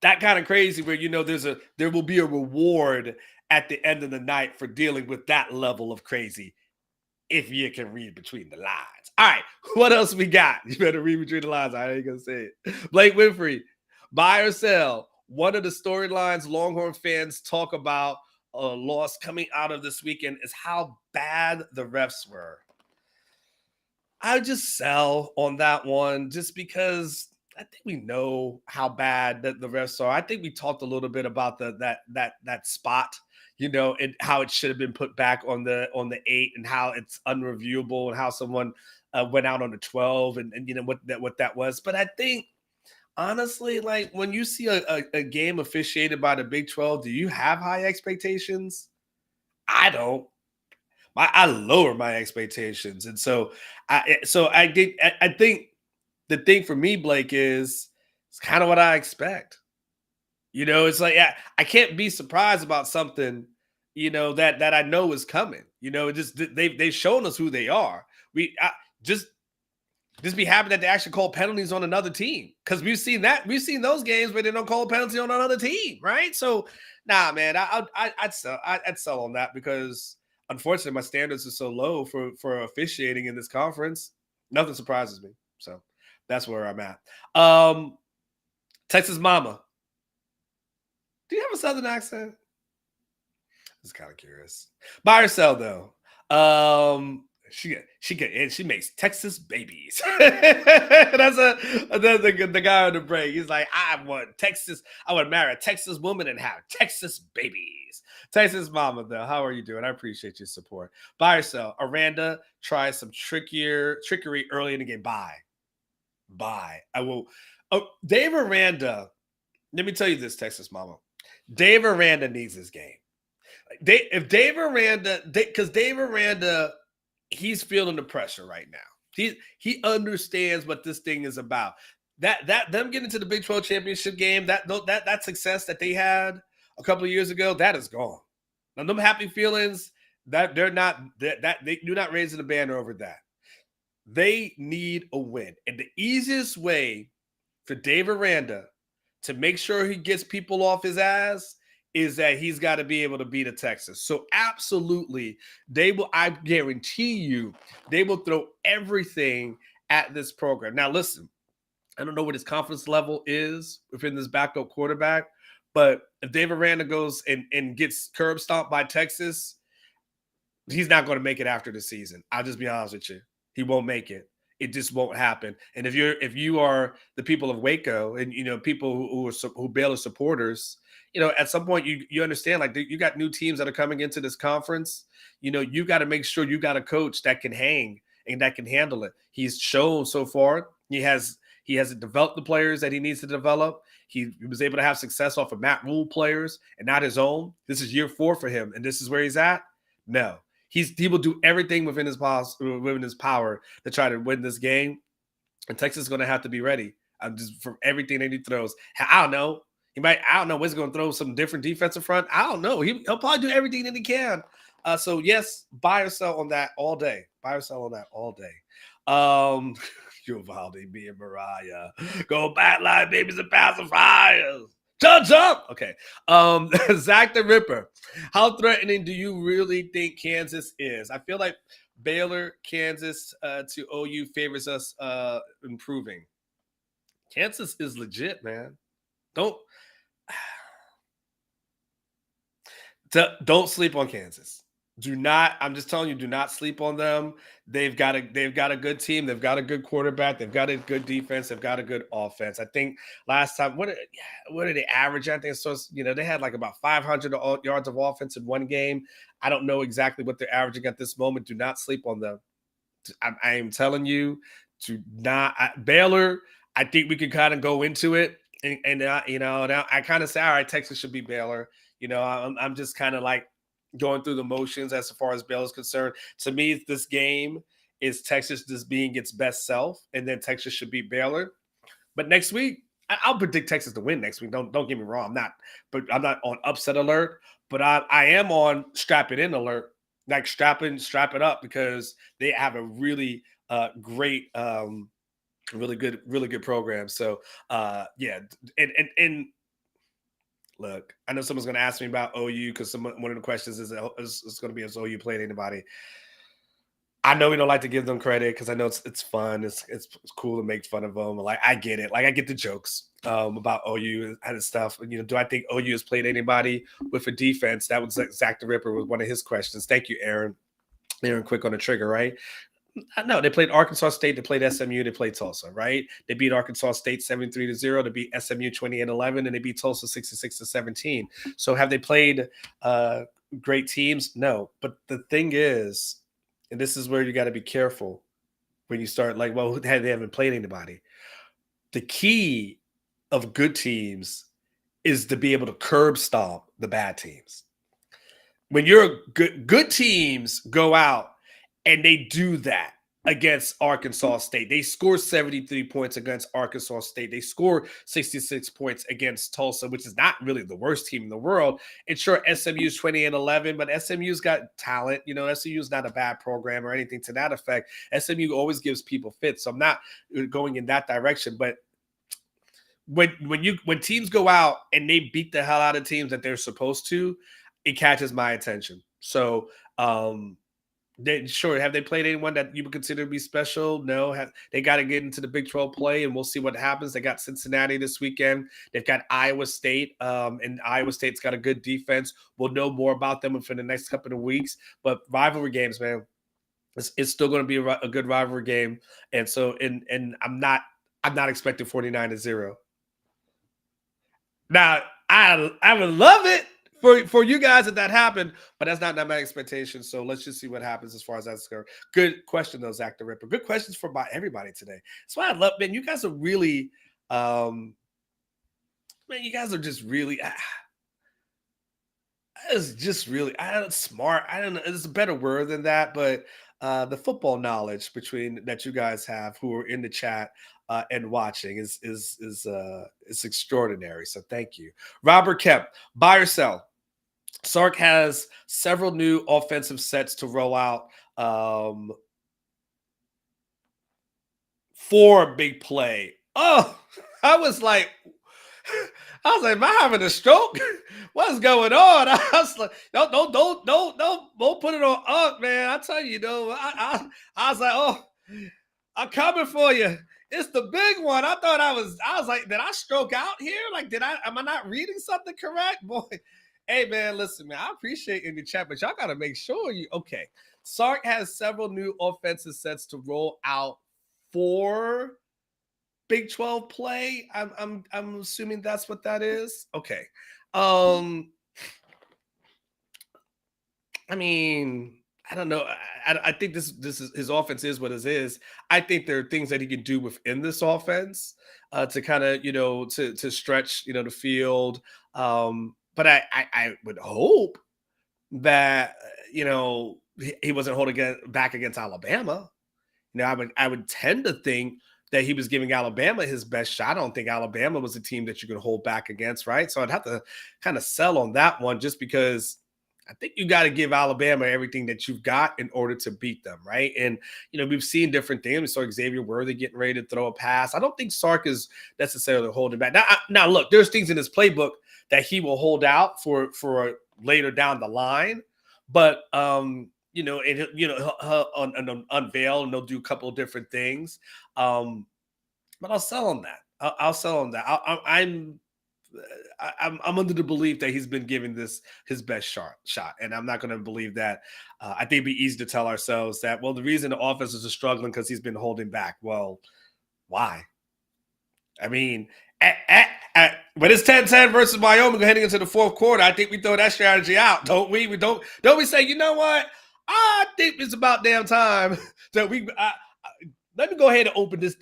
that kind of crazy where there will be a reward at the end of the night for dealing with that level of crazy if you can read between the lines. All right, what else we got? You better read between the lines. I ain't gonna say it. Blake Winfrey, buy or sell. One of the storylines Longhorn fans talk about a loss coming out of this weekend is how bad the refs were. I would just sell on that one just because I think we know how bad the refs are. I think we talked a little bit about that spot, and how it should have been put back on the 8 and how it's unreviewable and how someone went out on the 12 and what that was. But I think honestly, like when you see a game officiated by the Big 12, do you have high expectations? I don't. I lower my expectations, and so I think the thing for me, Blake, is it's kind of what I expect. It's like I can't be surprised about something, that I know is coming. They've shown us who they are. Just be happy that they actually call penalties on another team because we've seen those games where they don't call a penalty on another team, right? So, nah, man, I'd sell on that because unfortunately my standards are so low for officiating in this conference. Nothing surprises me, so that's where I'm at. Texas Mama, do you have a Southern accent? I was kind of curious. Buy or sell though. She makes Texas babies. That's the guy on the break. He's like, I want to marry a Texas woman and have Texas babies. Texas Mama, though, how are you doing? I appreciate your support. Buy or sell. Aranda tries some trickery early in the game. Buy. I will. Oh, Dave Aranda. Let me tell you this, Texas Mama. Dave Aranda needs this game. If Dave Aranda, because Dave Aranda, he's feeling the pressure right now. He understands what this thing is about. That them getting to the Big 12 championship game, that success that they had a couple of years ago, that is gone. Now, them happy feelings, that they're not that they do not raise the banner over that. They need a win, and the easiest way for Dave Aranda to make sure he gets people off his ass is that he's got to be able to beat a Texas. So absolutely, I guarantee you, they will throw everything at this program. Now, listen, I don't know what his confidence level is within this backup quarterback, but if Dave Aranda goes and gets curb stomped by Texas, he's not going to make it after the season. I'll just be honest with you. He won't make it. It just won't happen. And if you are the people of Waco and people who Baylor supporters, at some point you understand, like, you got new teams that are coming into this conference. You got to make sure you got a coach that can hang and that can handle it. He's shown so far he hasn't developed the players that he needs to develop. He was able to have success off of Matt Rule players and not his own. This is year 4 for him, and this is where he's at. No. He will do everything within his power to try to win this game, and Texas is going to have to be ready. Just from everything that he throws. I don't know. He might, I don't know, what's going to throw some different defensive front. I don't know. He'll probably do everything that he can. So yes, buy or sell on that all day. Buy or sell on that all day. Uvalde, me and Mariah go back like babies and pacifiers. Jump. Okay. Zach the Ripper. How threatening do you really think Kansas is? I feel like Baylor, Kansas to OU favors us improving. Kansas is legit, man. Don't sleep on Kansas. Do not. I'm just telling you, do not sleep on them. They've got a good team. They've got a good quarterback. They've got a good defense. They've got a good offense. I think last time, what did they average? I think so. They had like about 500 yards of offense in one game. I don't know exactly what they're averaging at this moment. Do not sleep on them. I am telling you, to not Baylor. I think we could kind of go into it, and now I kind of say, all right, Texas should be Baylor. I'm just kind of like going through the motions as far as Baylor is concerned. To me, this game is Texas just being its best self, and then Texas should beat Baylor. But next week, I'll predict Texas to win next week. Don't get me wrong. I'm not on upset alert, but I am on strap it in alert. Like strap it up, because they have a really great, really good program. So yeah, and look, I know someone's going to ask me about OU, because one of the questions is going to be, has OU played anybody? I know we don't like to give them credit, because I know it's fun. It's cool to make fun of them. Like, I get it. Like, I get the jokes about OU and stuff. Do I think OU has played anybody with a defense? That was Zach the Ripper with one of his questions. Thank you, Aaron. Aaron, quick on the trigger, right? No, they played Arkansas State, they played SMU, they played Tulsa, right? They beat Arkansas State 73-0, they beat SMU 20-11, and they beat Tulsa 66-17. So have they played great teams? No. But the thing is, and this is where you got to be careful when you start like, well, they haven't played anybody. The key of good teams is to be able to curb stomp the bad teams. When you're good teams go out and they do that against Arkansas State. They score 73 points against Arkansas State. They score 66 points against Tulsa, which is not really the worst team in the world. And sure, SMU's 20-11, but SMU's got talent. SMU's not a bad program or anything to that effect. SMU always gives people fits. So I'm not going in that direction. But when teams go out and they beat the hell out of teams that they're supposed to, it catches my attention. So have they played anyone that you would consider to be special? No. They got to get into the Big 12 play, and we'll see what happens. They got Cincinnati this weekend. They've got Iowa State, and Iowa State's got a good defense. We'll know more about them for the next couple of weeks. But rivalry games, man, it's still going to be a good rivalry game. And so, and I'm not expecting 49-0. Now, I would love it for you guys that happened, but that's not my expectation. So let's just see what happens as far as that's concerned. Good question, though, Zach the Ripper. Good questions for everybody today. That's why I love, man. You guys are really, you guys are just really, it's just really, smart. I don't know. There's a better word than that, but the football knowledge that you guys have who are in the chat and watching is extraordinary. So thank you. Robert Kemp, buy or sell? Sark has several new offensive sets to roll out for big play. Oh, I was like, am I having a stroke? What's going on? I was like, don't put it on man. I tell you, I was like, oh, I'm coming for you. It's the big one. I was like, did I stroke out here? Like, am I not reading something correct? Boy, hey, man, listen, man, I appreciate in the chat, but y'all got to make sure okay. Sark has several new offensive sets to roll out for Big 12 play. I'm assuming that's what that is. Okay. I mean, I don't know. I think this is his offense is what it is. I think there are things that he can do within this offense to kind of to stretch the field. But I would hope that he wasn't holding back against Alabama. I would tend to think that he was giving Alabama his best shot. I don't think Alabama was a team that you could hold back against, right? So I'd have to kind of sell on that one just because I think you got to give Alabama everything that you've got in order to beat them, right? And, we've seen different things. We saw Xavier Worthy getting ready to throw a pass. I don't think Sark is necessarily holding back. Now look, there's things in his playbook that he will hold out for later down the line. But, he'll unveil and they'll do a couple of different things. But I'll sell on that. I'll sell on that. I'm under the belief that he's been giving this his best shot, and I'm not going to believe that. I think it'd be easy to tell ourselves that, well, the reason the offenses are struggling because he's been holding back. Well, why? I mean, when it's 10-10 versus Wyoming heading into the fourth quarter, I think we throw that strategy out, don't we? Don't we say, you know what? I think it's about damn time that we. Let me go ahead and open this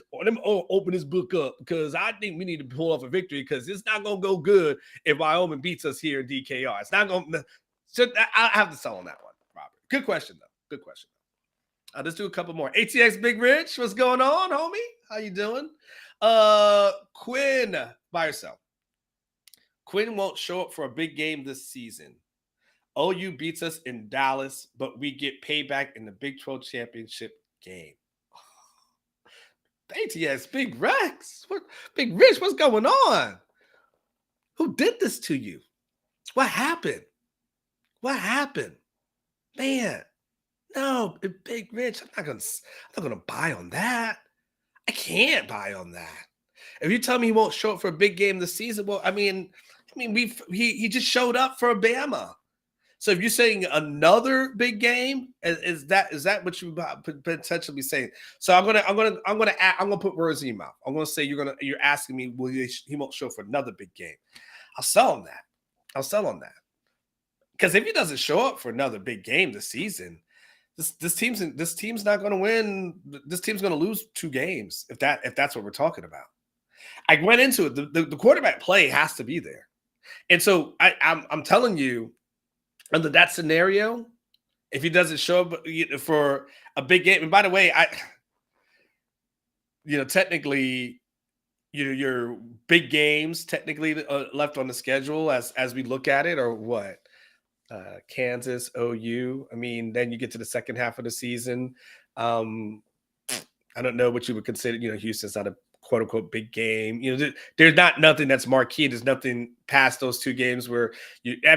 book up because I think we need to pull off a victory because it's not going to go good if Wyoming beats us here in DKR. It's not going to. I have to sell on that one, Robert. Good question, though. Good question. Let's do a couple more. ATX Big Rich, what's going on, homie? How you doing? Quinn, by yourself. Quinn won't show up for a big game this season. OU beats us in Dallas, but we get payback in the Big 12 championship game. ATX Big Rex, Big Rich, what's going on? Who did this to you? What happened? What happened? Man, no, Big Rich, I'm not gonna buy on that. I can't buy on that. If you tell me he won't show up for a big game this season, well, he just showed up for Bama. So if you're saying another big game, is that what you potentially be saying? So I'm gonna put words in your mouth. I'm gonna say you're asking me, will he won't show up for another big game? I'll sell on that. Because if he doesn't show up for another big game this season, this team's not going to win. This team's going to lose 2 games if that's what we're talking about. I went into it. The quarterback play has to be there, and so I'm telling you, under that scenario, if he doesn't show up for a big game, and by the way, technically, your big games technically left on the schedule as we look at it, or what? Kansas, OU. I mean, then you get to the second half of the season. I don't know what you would consider. Houston's not a quote unquote big game. There's nothing that's marquee. There's nothing past those 2 games where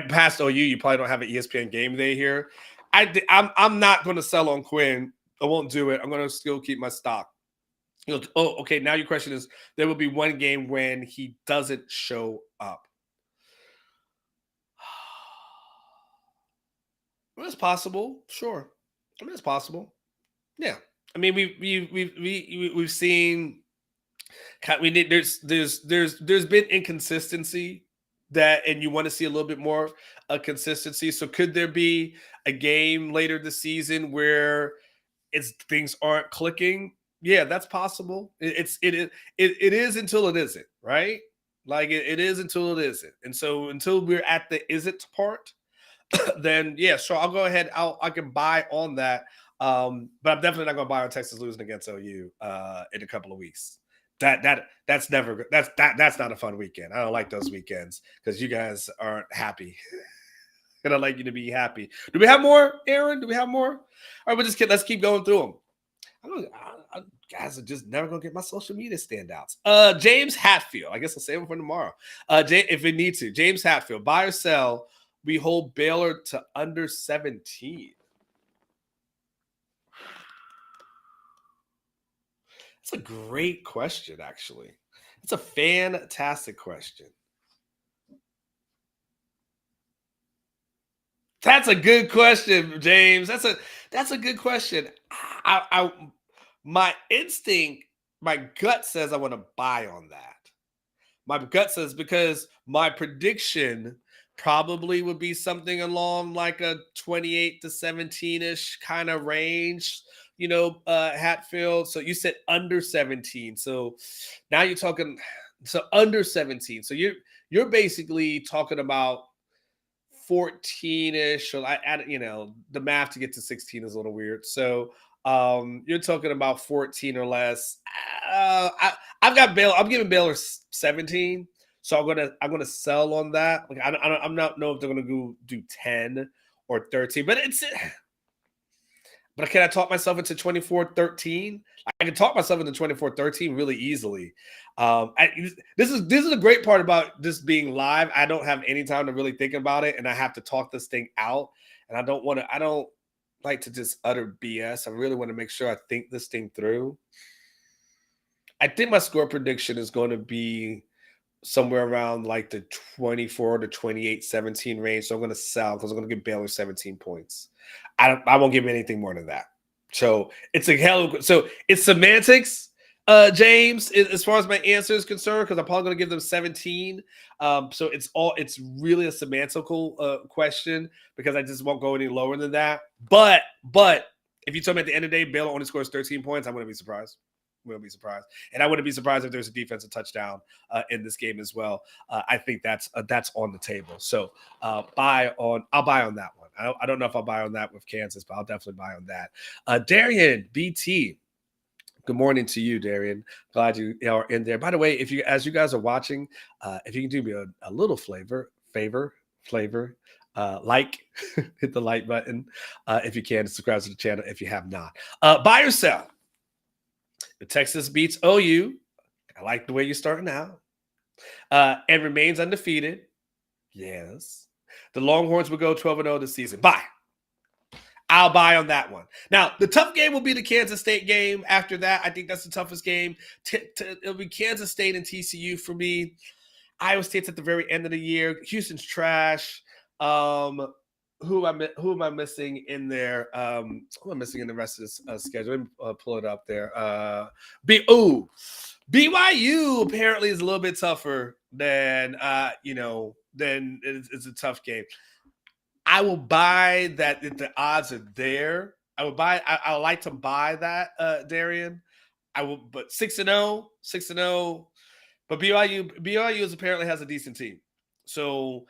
past OU, you probably don't have an ESPN game day here. I'm not going to sell on Quinn. I won't do it. I'm going to still keep my stock. Okay. Now your question is, there will be one game when he doesn't show up. Well, it's possible. Sure. It's possible. Yeah. We've seen. There's been inconsistency and you want to see a little bit more consistency. So could there be a game later this season where things aren't clicking? Yeah, that's possible. It is until it isn't, right? Like it is until it isn't. And so until we're at the is it part, then yeah, sure. I'll go ahead. I can buy on that. But I'm definitely not going to buy on Texas losing against OU in a couple of weeks. That's never good. That's not a fun weekend. I don't like those weekends because you guys aren't happy. And I'd like you to be happy. Do we have more, Aaron? Do we have more? All right, let's keep going through them. Guys are just never gonna get my social media standouts. James Hatfield. I guess I'll save him for tomorrow. If we need to. James Hatfield, buy or sell. We hold Baylor to under 17. That's a great question, actually. It's a fantastic question. That's a good question, James. That's a good question. My instinct, my gut says I want to buy on that. My gut says because my prediction probably would be something along like a 28 to 17-ish kind of range. Hatfield. So you said under 17. So now you're talking under 17. So you're basically talking about 14-ish. So the math to get to 16 is a little weird. So You're talking about 14 or less. I've got Baylor. I'm giving Baylor 17. So I'm gonna sell on that. Like I'm not know if they're gonna go do 10 or 13, but can I talk myself into 24-13? I can talk myself into 24-13 really easily. This is a great part about this being live. I don't have any time to really think about it, and I have to talk this thing out. And I don't like to just utter BS. I really want to make sure I think this thing through. I think my score prediction is going to be somewhere around like the 24 to 28-17 range. So I'm going to sell because I'm going to give Baylor 17 points. I won't give anything more than that. So it's it's semantics, James, as far as my answer is concerned, because I'm probably going to give them 17. So it's really a semantical question because I just won't go any lower than that. But if you told me at the end of the day Baylor only scores 13 points, I wouldn't be surprised. Will be surprised, and I wouldn't be surprised if there's a defensive touchdown in this game as well. I think that's on the table. So I'll buy on that one. I don't know if I'll buy on that with Kansas, but I'll definitely buy on that. Darian BT, good morning to you, Darian. Glad you are in there. By the way, as you guys are watching, if you can do me a little favor, like hit the like button if you can, subscribe to the channel if you have not. Buy or sell. The Texas beats OU. I like the way you're starting out. And remains undefeated. Yes. The Longhorns will go 12-0 this season. Buy. I'll buy on that one. Now, the tough game will be the Kansas State game. After that, I think that's the toughest game. It'll be Kansas State and TCU for me. Iowa State's at the very end of the year. Houston's trash. Who am I missing in there? Who am I missing in the rest of this schedule? Let me pull it up there. BYU apparently is a little bit tougher than it's a tough game. I will buy that if the odds are there. I would like to buy that, Darian. I will, but 6-0. But BYU apparently has a decent team. So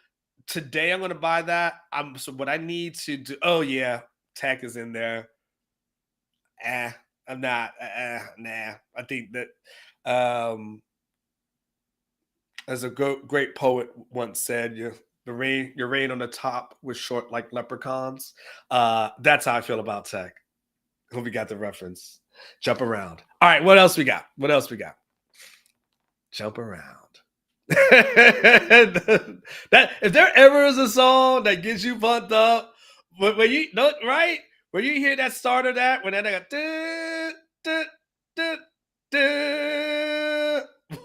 today I'm going to buy that. So what I need to do. Oh yeah, Tech is in there. I'm not. Nah. I think that as a great poet once said, your rain on the top was short like leprechauns. That's how I feel about Tech. Hope you got the reference. Jump around. All right, what else we got? Jump around. That if there ever is a song that gets you pumped up, when you know, right? When you hear that start of that, when that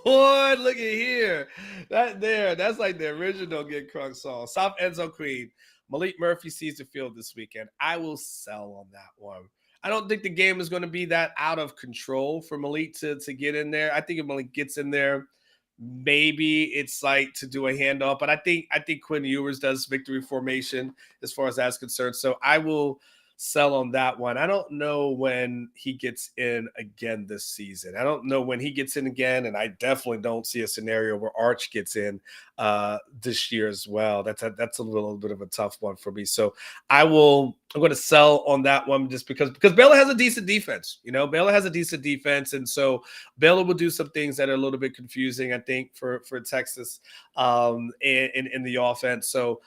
boy, look at here. That's like the original Get Crunk song. South End Zone Queen. Malik Murphy sees the field this weekend. I will sell on that one. I don't think the game is going to be that out of control for Malik to get in there. I think if Malik gets in there, maybe it's like to do a handoff, but I think Quinn Ewers does victory formation as far as that's concerned. So I will sell on that one. I don't know when he gets in again this season. I don't know when he gets in again, and I definitely don't see a scenario where Arch gets in this year as well. That's a little bit of a tough one for me. So I'm going to sell on that one just because Baylor has a decent defense. Baylor has a decent defense, and so Baylor will do some things that are a little bit confusing, I think, for Texas in the offense. So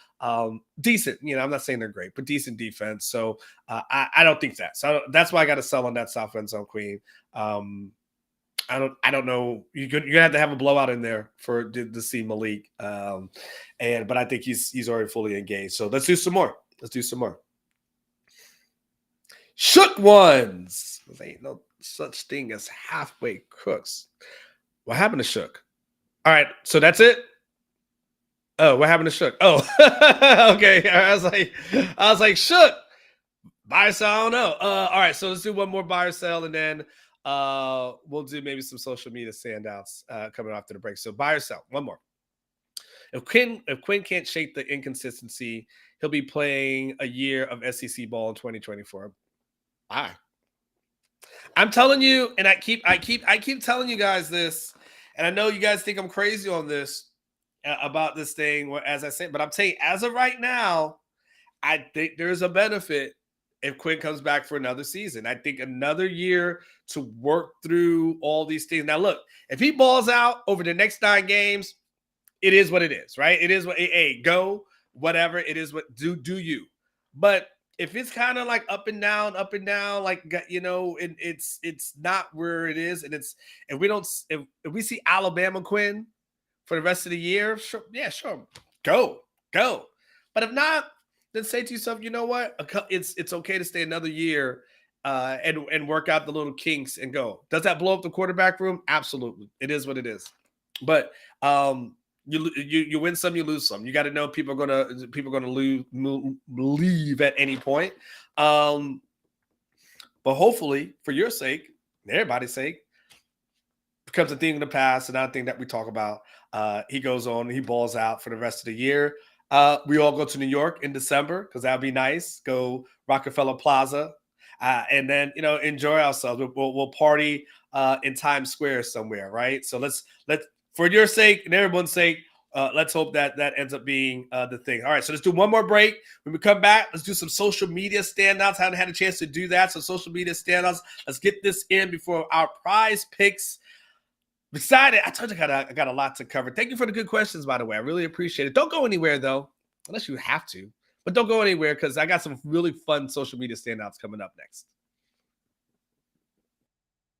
decent. I'm not saying they're great, but decent defense. So I don't think that. So that's why I got to sell on that South End Zone Queen. I don't know. You're gonna have to have a blowout in there to see Malik. But I think he's already fully engaged. So let's do some more. Shook ones. There ain't no such thing as halfway crooks. What happened to Shook? All right, so that's it. Oh, what happened to Shook? Oh, okay. I was like, Shook. Buy or sell? I don't know. All right, so let's do one more buy or sell, and then we'll do maybe some social media standouts coming after the break. So buy or sell? One more. If Quinn can't shake the inconsistency, he'll be playing a year of SEC ball in 2024. I'm telling you, and I keep telling you guys this, and I know you guys think I'm crazy on this about this thing, as I said, but I'm telling you, as of right now, I think there's a benefit if Quinn comes back for another season. I think another year to work through all these things. Now, look, if he balls out over the next 9 games, it is what it is, right? It is what, hey, go, whatever. It is what, do you. But if it's kind of like up and down, like, it's not where it is. And if we see Alabama Quinn for the rest of the year, sure, go. But if not, then say to yourself, you know what? It's okay to stay another year and work out the little kinks and go. Does that blow up the quarterback room? Absolutely. It is what it is. But you win some, you lose some. You got to know people are gonna leave at any point. But hopefully, for your sake, and everybody's sake, becomes a thing in the past and not a thing that we talk about. He goes on, he balls out for the rest of the year. We all go to New York in December because that'd be nice. Go Rockefeller Plaza, and then enjoy ourselves. We'll party in Times Square somewhere, right? So let's for your sake and everyone's sake, let's hope that ends up being the thing. All right, so let's do one more break. When we come back, let's do some social media standouts. I haven't had a chance to do that, so social media standouts. Let's get this in before our prize picks. I'm excited. I told you I got a lot to cover. Thank you for the good questions, by the way. I really appreciate it. Don't go anywhere, though, unless you have to. But don't go anywhere because I got some really fun social media standouts coming up next.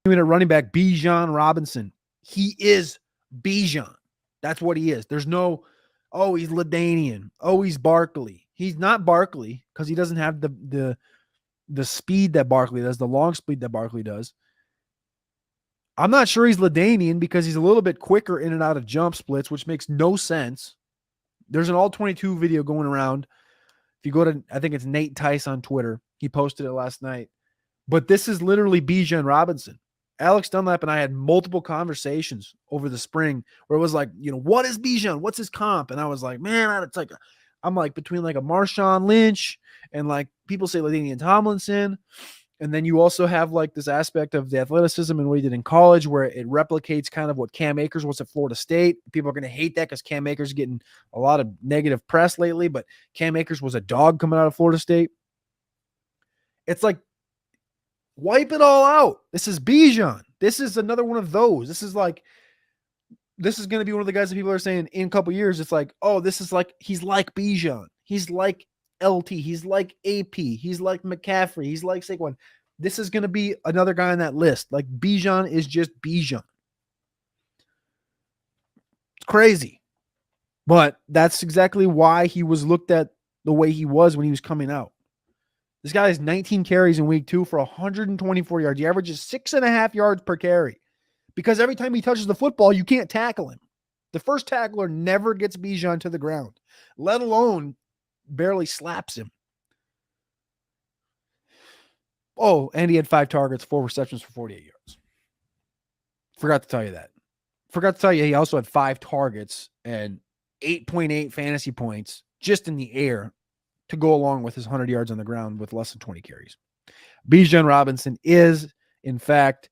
Running back Bijan Robinson. He is Bijan. That's what he is. There's no, he's LaDainian. He's Barkley. He's not Barkley because he doesn't have the speed that Barkley does, the long speed that Barkley does. I'm not sure he's LaDainian because he's a little bit quicker in and out of jump splits, which makes no sense. There's an all-22 video going around. If you go to, I think it's Nate Tice on Twitter. He posted it last night. But this is literally Bijan Robinson. Alex Dunlap and I had multiple conversations over the spring where it was like, what is Bijan? What's his comp? And I was like, man, I'm like between like a Marshawn Lynch and like people say LaDainian Tomlinson. And then you also have like this aspect of the athleticism and what he did in college where it replicates kind of what Cam Akers was at Florida State. People are going to hate that because Cam Akers is getting a lot of negative press lately, but Cam Akers was a dog coming out of Florida State. It's like, wipe it all out. This is Bijan. This is another one of those. This is going to be one of the guys that people are saying in a couple years. It's like, he's like Bijan. He's like LT. He's like AP. He's like McCaffrey. He's like Saquon. This is going to be another guy on that list. Like Bijan is just Bijan. It's crazy. But that's exactly why he was looked at the way he was when he was coming out. This guy has 19 carries in week 2 for 124 yards. He averages 6.5 yards per carry because every time he touches the football, you can't tackle him. The first tackler never gets Bijan to the ground, let alone barely slaps him. Oh, and he had 5 targets, 4 receptions for 48 yards. Forgot to tell you that. Forgot to tell you he also had 5 targets and 8.8 fantasy points just in the air to go along with his 100 yards on the ground with less than 20 carries. Bijan Robinson is, in fact,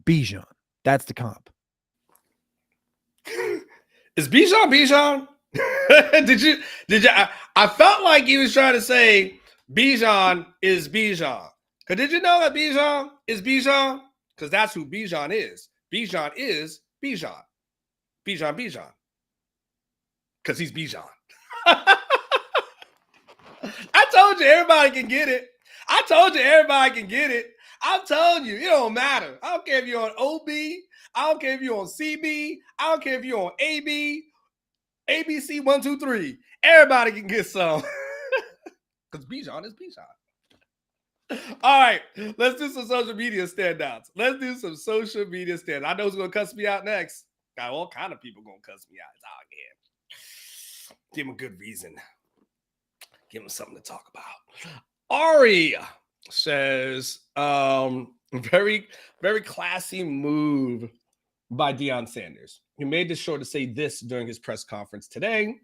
Bijan. That's the comp. Is Bijan? Did you? I felt like he was trying to say Bijan is Bijan. Because did you know that Bijan is Bijan? Because that's who Bijan is. Bijan is Bijan. Bijan. Because he's Bijan. I told you everybody can get it. I'm telling you, it don't matter. I don't care if you're on OB. I don't care if you're on CB. I don't care if you're on AB. ABC 1, 2, 3. Everybody can get some. Because Bijan is Bijan. All right, let's do some social media standouts. I know who's going to cuss me out next. Got all kind of people going to cuss me out. Oh, yeah. Give him a good reason. Give him something to talk about. Ari says, very, very classy move by Deion Sanders. He made this sure to say this during his press conference today.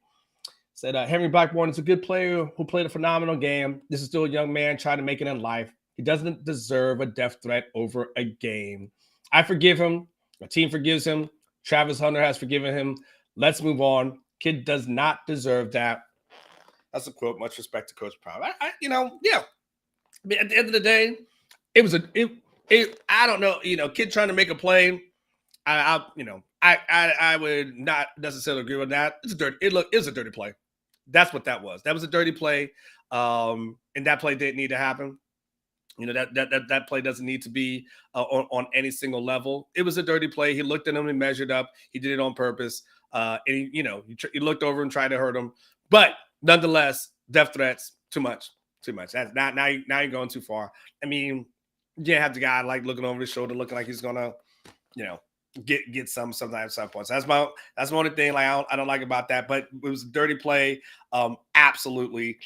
Said, Henry Blackburn is a good player who played a phenomenal game. This is still a young man trying to make it in life. He doesn't deserve a death threat over a game. I forgive him. My team forgives him. Travis Hunter has forgiven him. Let's move on. Kid does not deserve that. That's a quote. Much respect to Coach Prime. I mean, at the end of the day, it was I don't know, kid trying to make a play. I would not necessarily agree with that. It was a dirty play. That's what that was. That was a dirty play. And that play didn't need to happen. That play doesn't need to be on any single level. It was a dirty play. He looked at him and measured up. He did it on purpose. And he looked over and tried to hurt him. But nonetheless, death threats, too much. That's not now you're going too far. I mean, you have the guy like looking over his shoulder, looking like he's gonna, get sometimes at some points. That's my only thing. Like I don't like about that. But it was a dirty play. Absolutely,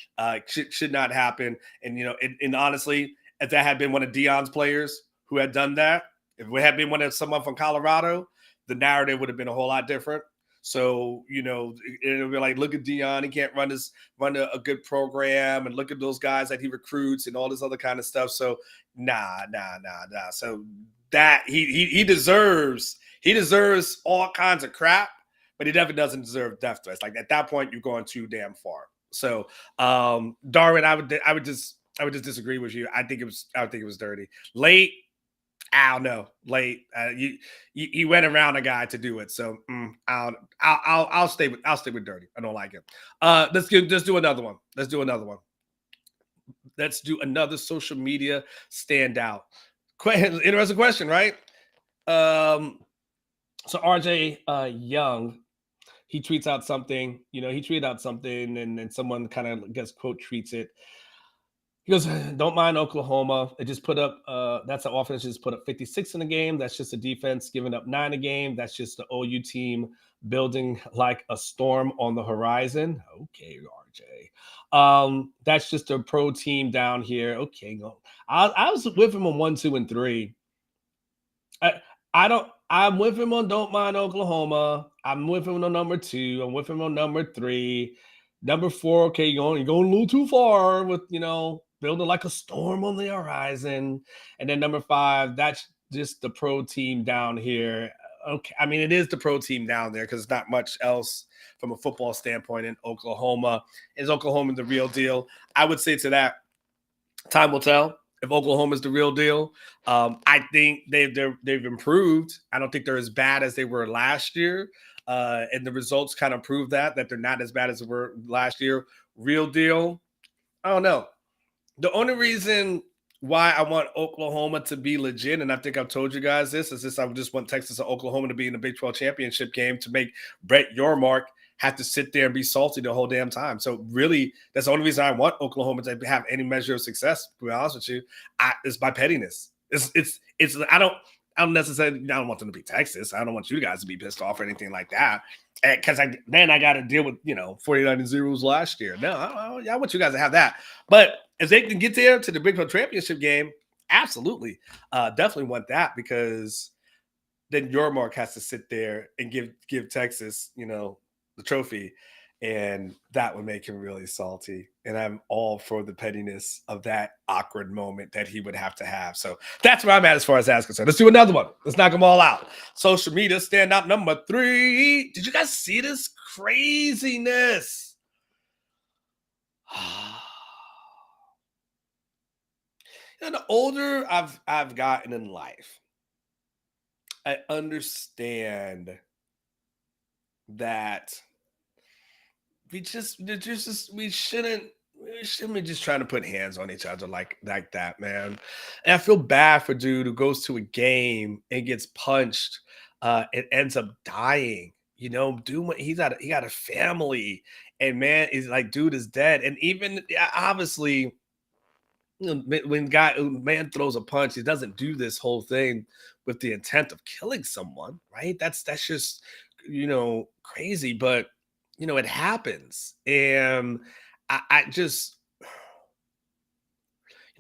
should not happen. And and honestly, if that had been one of Deion's players who had done that, if it had been someone from Colorado, the narrative would have been a whole lot different. So, it would be like, look at Deion. He can't run a good program, and look at those guys that he recruits and all this other kind of stuff. So nah. So that he deserves all kinds of crap, but he definitely doesn't deserve death threats. Like at that point, you're going too damn far. So Darwin, I would just disagree with you. I think it was dirty. Late, I don't know. Late, you went around a guy to do it. So I'll stay with dirty. I don't like it. Let's do another one. Let's do another social media standout. Interesting question, right? So RJ Young, he tweets out something. He tweeted out something, and someone kind of quote tweets it. He goes, don't mind Oklahoma. It just put up, that's an offense just put up 56 in the game. That's just a defense giving up 9 a game. That's just the OU team building like a storm on the horizon. Okay, RJ. That's just a pro team down here. Okay, go. I was with him on 1, 2, and 3. I'm with him on don't mind Oklahoma. I'm with him on number 2. I'm with him on number 3. Number 4, okay, you're going a little too far with, building like a storm on the horizon. And then number 5, that's just the pro team down here. Okay, I mean, it is the pro team down there because it's not much else from a football standpoint in Oklahoma. Is Oklahoma the real deal? I would say to that, time will tell if Oklahoma is the real deal. I think they've improved. I don't think they're as bad as they were last year. And the results kind of prove that they're not as bad as they were last year. Real deal? I don't know. The only reason why I want Oklahoma to be legit, and I think I've told you guys this, is I just want Texas and Oklahoma to be in the Big 12 championship game to make Brett Yormark have to sit there and be salty the whole damn time. So really, that's the only reason I want Oklahoma to have any measure of success, to be honest with you. It's my pettiness. I don't necessarily, I don't want them to be Texas. I don't want you guys to be pissed off or anything like that. Because I got to deal with 49-0 last year. No, I want you guys to have that. But if they can get there to the Big 12 championship game, absolutely, definitely want that, because then Yormark has to sit there and give Texas, the trophy, and that would make him really salty. And I'm all for the pettiness of that awkward moment that he would have to have. So that's where I'm at as far as that's concerned. Let's do another one. Let's knock them all out. Social media standout number 3. Did you guys see this craziness? The older I've gotten in life, I understand that we shouldn't be just trying to put hands on each other like that, man. And I feel bad for dude who goes to a game and gets punched and ends up dying. Dude, he got a family, and man, is like, dude is dead. And even obviously, when man throws a punch, he doesn't do this whole thing with the intent of killing someone, right? That's just crazy, but it happens. And I just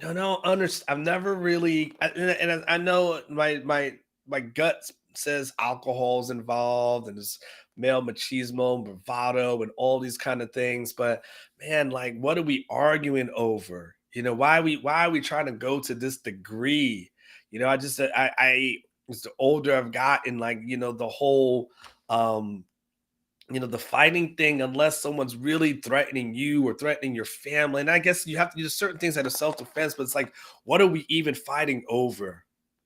no understand. I've never really, and I know my gut says alcohol's involved, and there's male machismo, bravado, and all these kind of things. But man, like, what are we arguing over? Why are we trying to go to this degree? I just as the older I've gotten, like, the whole the fighting thing, unless someone's really threatening you or threatening your family. And I guess you have to do certain things that are self-defense, but it's like, what are we even fighting over?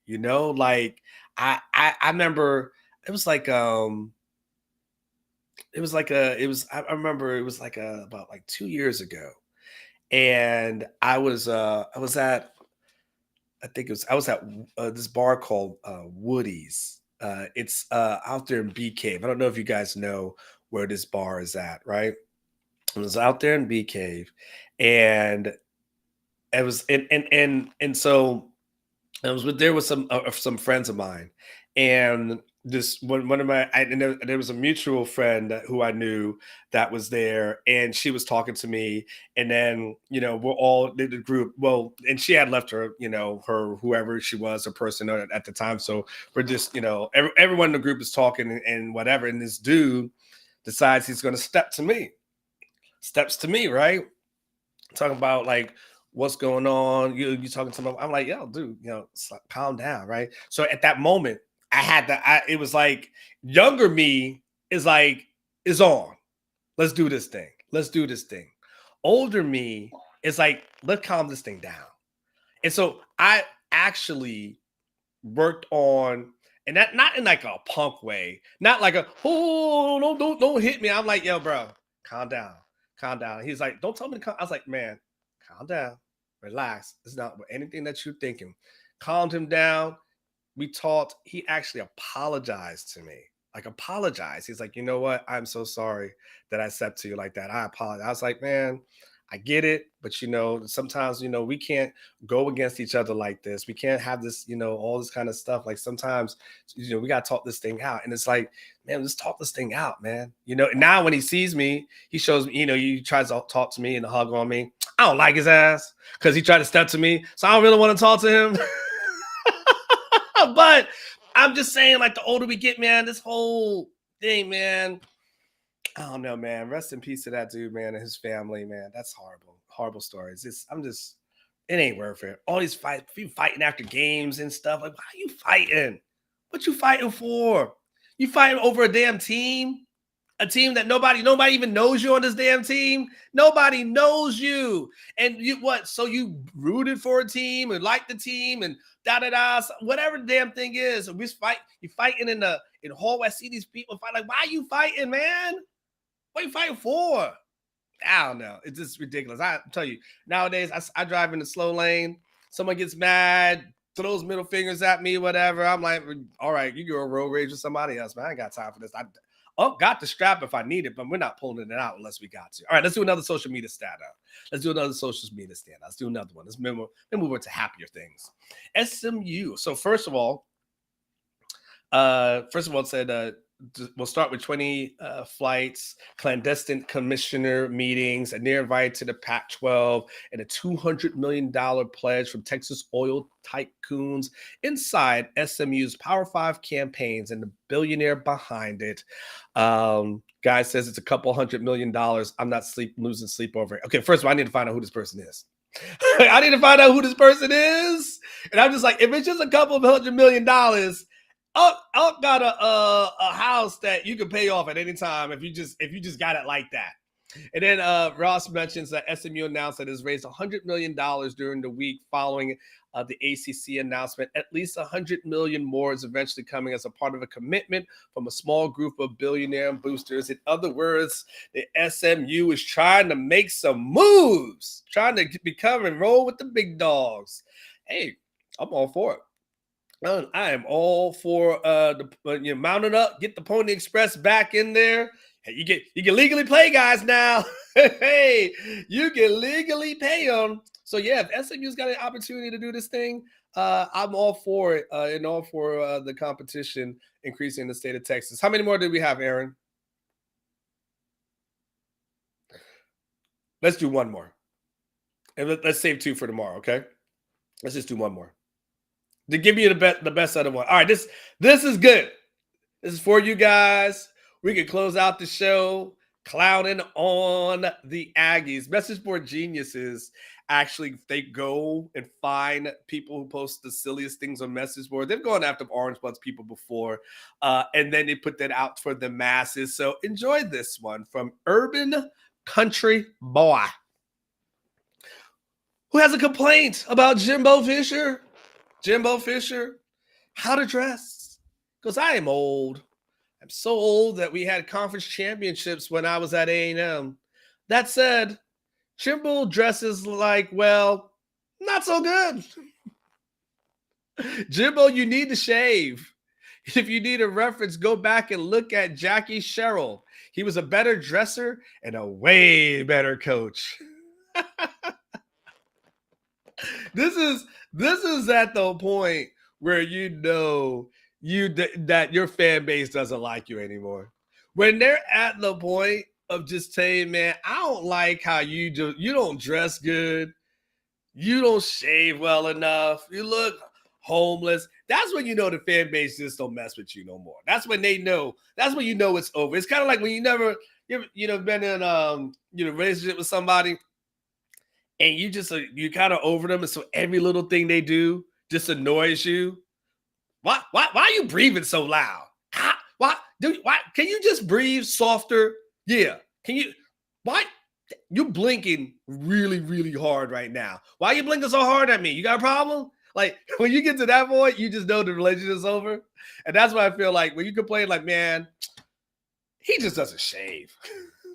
Like I remember it was like I remember it was like about like 2 years ago. And I was at this bar called Woody's. It's out there in Bee Cave. I don't know if you guys know where this bar is at, right? It was out there in Bee Cave, and it was and so I was there with some friends of mine, and this one of my and there was a mutual friend who I knew that was there, and she was talking to me, and then we're all the group. Well, and she had left her her whoever she was, a person at the time. So we're just everyone in the group is talking and whatever, and this dude decides he's going to steps to me, right? Talking about like what's going on. You talking to him. I'm like, yo, dude, calm down, right? So at that moment, it was like younger me is like, is on. Let's do this thing. Let's do this thing. Older me is like, let's calm this thing down. And so I actually worked on, and that not in like a punk way, not like don't hit me. I'm like, yo, bro, calm down. Calm down. He's like, don't tell me to calm. I was like, man, calm down. Relax. It's not anything that you're thinking. Calmed him down. We talked. He actually apologized to me. Like, apologized. He's like, you know what? I'm so sorry that I said to you like that. I apologize. I was like, man, I get it. But, sometimes, we can't go against each other like this. We can't have this, all this kind of stuff. Like sometimes, we got to talk this thing out. And it's like, man, let's talk this thing out, man. Now when he sees me, he shows me, he tries to talk to me and hug on me. I don't like his ass because he tried to step to me. So I don't really want to talk to him. But I'm just saying, like, the older we get, man, this whole thing, man, I don't know, man. Rest in peace to that dude, man, and his family, man. That's horrible. Horrible stories. It ain't worth it. All these fighting after games and stuff. Like, why are you fighting? What you fighting for? You fighting over a damn team? A team that nobody even knows you on this damn team. Nobody knows you. And you what? So you rooted for a team and liked the team and da-da-da, whatever the damn thing is. We fight, you fighting in the hallway. I see these people fight. Like, why are you fighting, man? What are you fighting for? I don't know. It's just ridiculous. I tell you, nowadays I drive in the slow lane. Someone gets mad, throws middle fingers at me, whatever. I'm like, all right, you go road rage with somebody else, man. I ain't got time for this. Got the strap if I need it, but we're not pulling it out unless we got to. All right, let's do another social media standout. Let's do another social media standout. Let's do another one. Let's move on to happier things. SMU. So first of all, it said we'll start with 20 flights, clandestine commissioner meetings, a near invite to the Pac-12, and a $200 million pledge from Texas oil tycoons inside SMU's Power 5 campaigns and the billionaire behind it. Guy says it's a couple $100 million. I'm not losing sleep over it. Okay, first of all, I need to find out who this person is. I need to find out who this person is. And I'm just like, if it's just a couple of $100 million, I've got a house that you can pay off at any time if you just got it like that. And then Ross mentions that SMU announced that it has raised $100 million during the week following the ACC announcement. At least $100 million more is eventually coming as a part of a commitment from a small group of billionaire boosters. In other words, the SMU is trying to make some moves, trying to become and roll with the big dogs. Hey, I'm all for it. I am all for mount it up, get the Pony Express back in there. Hey, you can legally play guys now. Hey, you can legally pay them. So yeah, if SMU's got an opportunity to do this thing, I'm all for it and all for the competition increasing in the state of Texas. How many more do we have, Aaron? Let's do one more. And let's save two for tomorrow, okay? Let's just do one more. To give you the best other one. All right, this is good. This is for you guys. We can close out the show clowning on the Aggies. Message board geniuses actually they go and find people who post the silliest things on message board. They've gone after Orange Buds people before, and then they put that out for the masses. So enjoy this one from Urban Country Boy, who has a complaint about Jimbo Fisher. Jimbo Fisher, how to dress. Because I am old. I'm so old that we had conference championships when I was at A&M. That said, Jimbo dresses like, well, not so good. Jimbo, you need to shave. If you need a reference, go back and look at Jackie Sherrill. He was a better dresser and a way better coach. This is at the point where you know that your fan base doesn't like you anymore. When they're at the point of just saying, man, I don't like how you don't dress good. You don't shave well enough. You look homeless. That's when you know the fan base just don't mess with you no more. That's when they know. That's when you know it's over. It's kind of like when you been in relationship with somebody and you kind of over them, and so every little thing they do just annoys you. Why are you breathing so loud? Why can you just breathe softer? Yeah. Can you why you blinking really, really hard right now? Why are you blinking so hard at me? You got a problem? Like when you get to that point, you just know the relationship's over. And that's why I feel like when you complain, like, man, he just doesn't shave.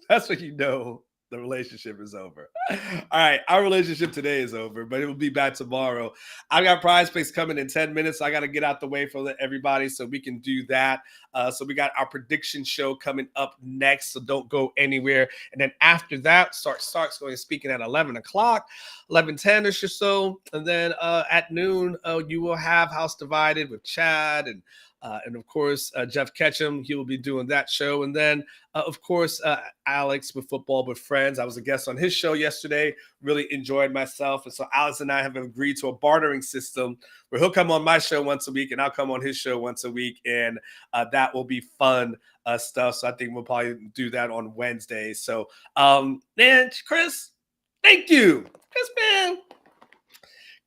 That's when you know the relationship is over. All right, our relationship today is over, but it will be back tomorrow. I got prize picks coming in 10 minutes. So I got to get out the way for everybody so we can do that. So we got our prediction show coming up next, so don't go anywhere. And then after that, Stark's going to speaking at 11 o'clock, 11:10ish or so. And then at noon, you will have House Divided with Chad and of course, Jeff Ketchum. He will be doing that show. And then, of course, Alex with Football with Friends. I was a guest on his show yesterday. Really enjoyed myself. And so Alex and I have agreed to a bartering system where he'll come on my show once a week and I'll come on his show once a week. And that will be fun stuff. So I think we'll probably do that on Wednesday. So, man, Chris, thank you.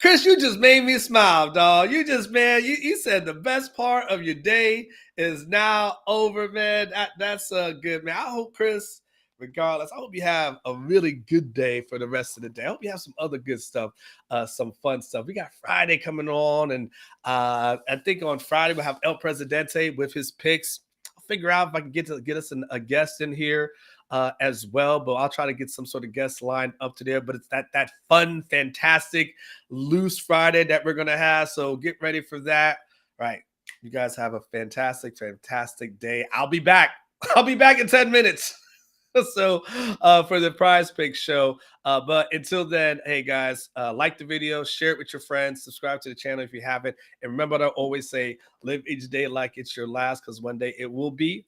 Chris, you just made me smile, dog. You just, man, you said the best part of your day is now over, man. That's good, man. I hope, Chris, regardless, I hope you have a really good day for the rest of the day. I hope you have some other good stuff, some fun stuff. We got Friday coming on, and I think on Friday we'll have El Presidente with his picks. I'll figure out if I can get us a guest in here as well, but I'll try to get some sort of guest line up to there. But it's that fun, fantastic, loose Friday that we're gonna have. So get ready for that. Right. You guys have a fantastic, fantastic day. I'll be back. I'll be back in 10 minutes. So for the Prize Pick show. But until then, hey guys, like the video, share it with your friends, subscribe to the channel if you haven't. And remember what I always say, live each day like it's your last, because one day it will be.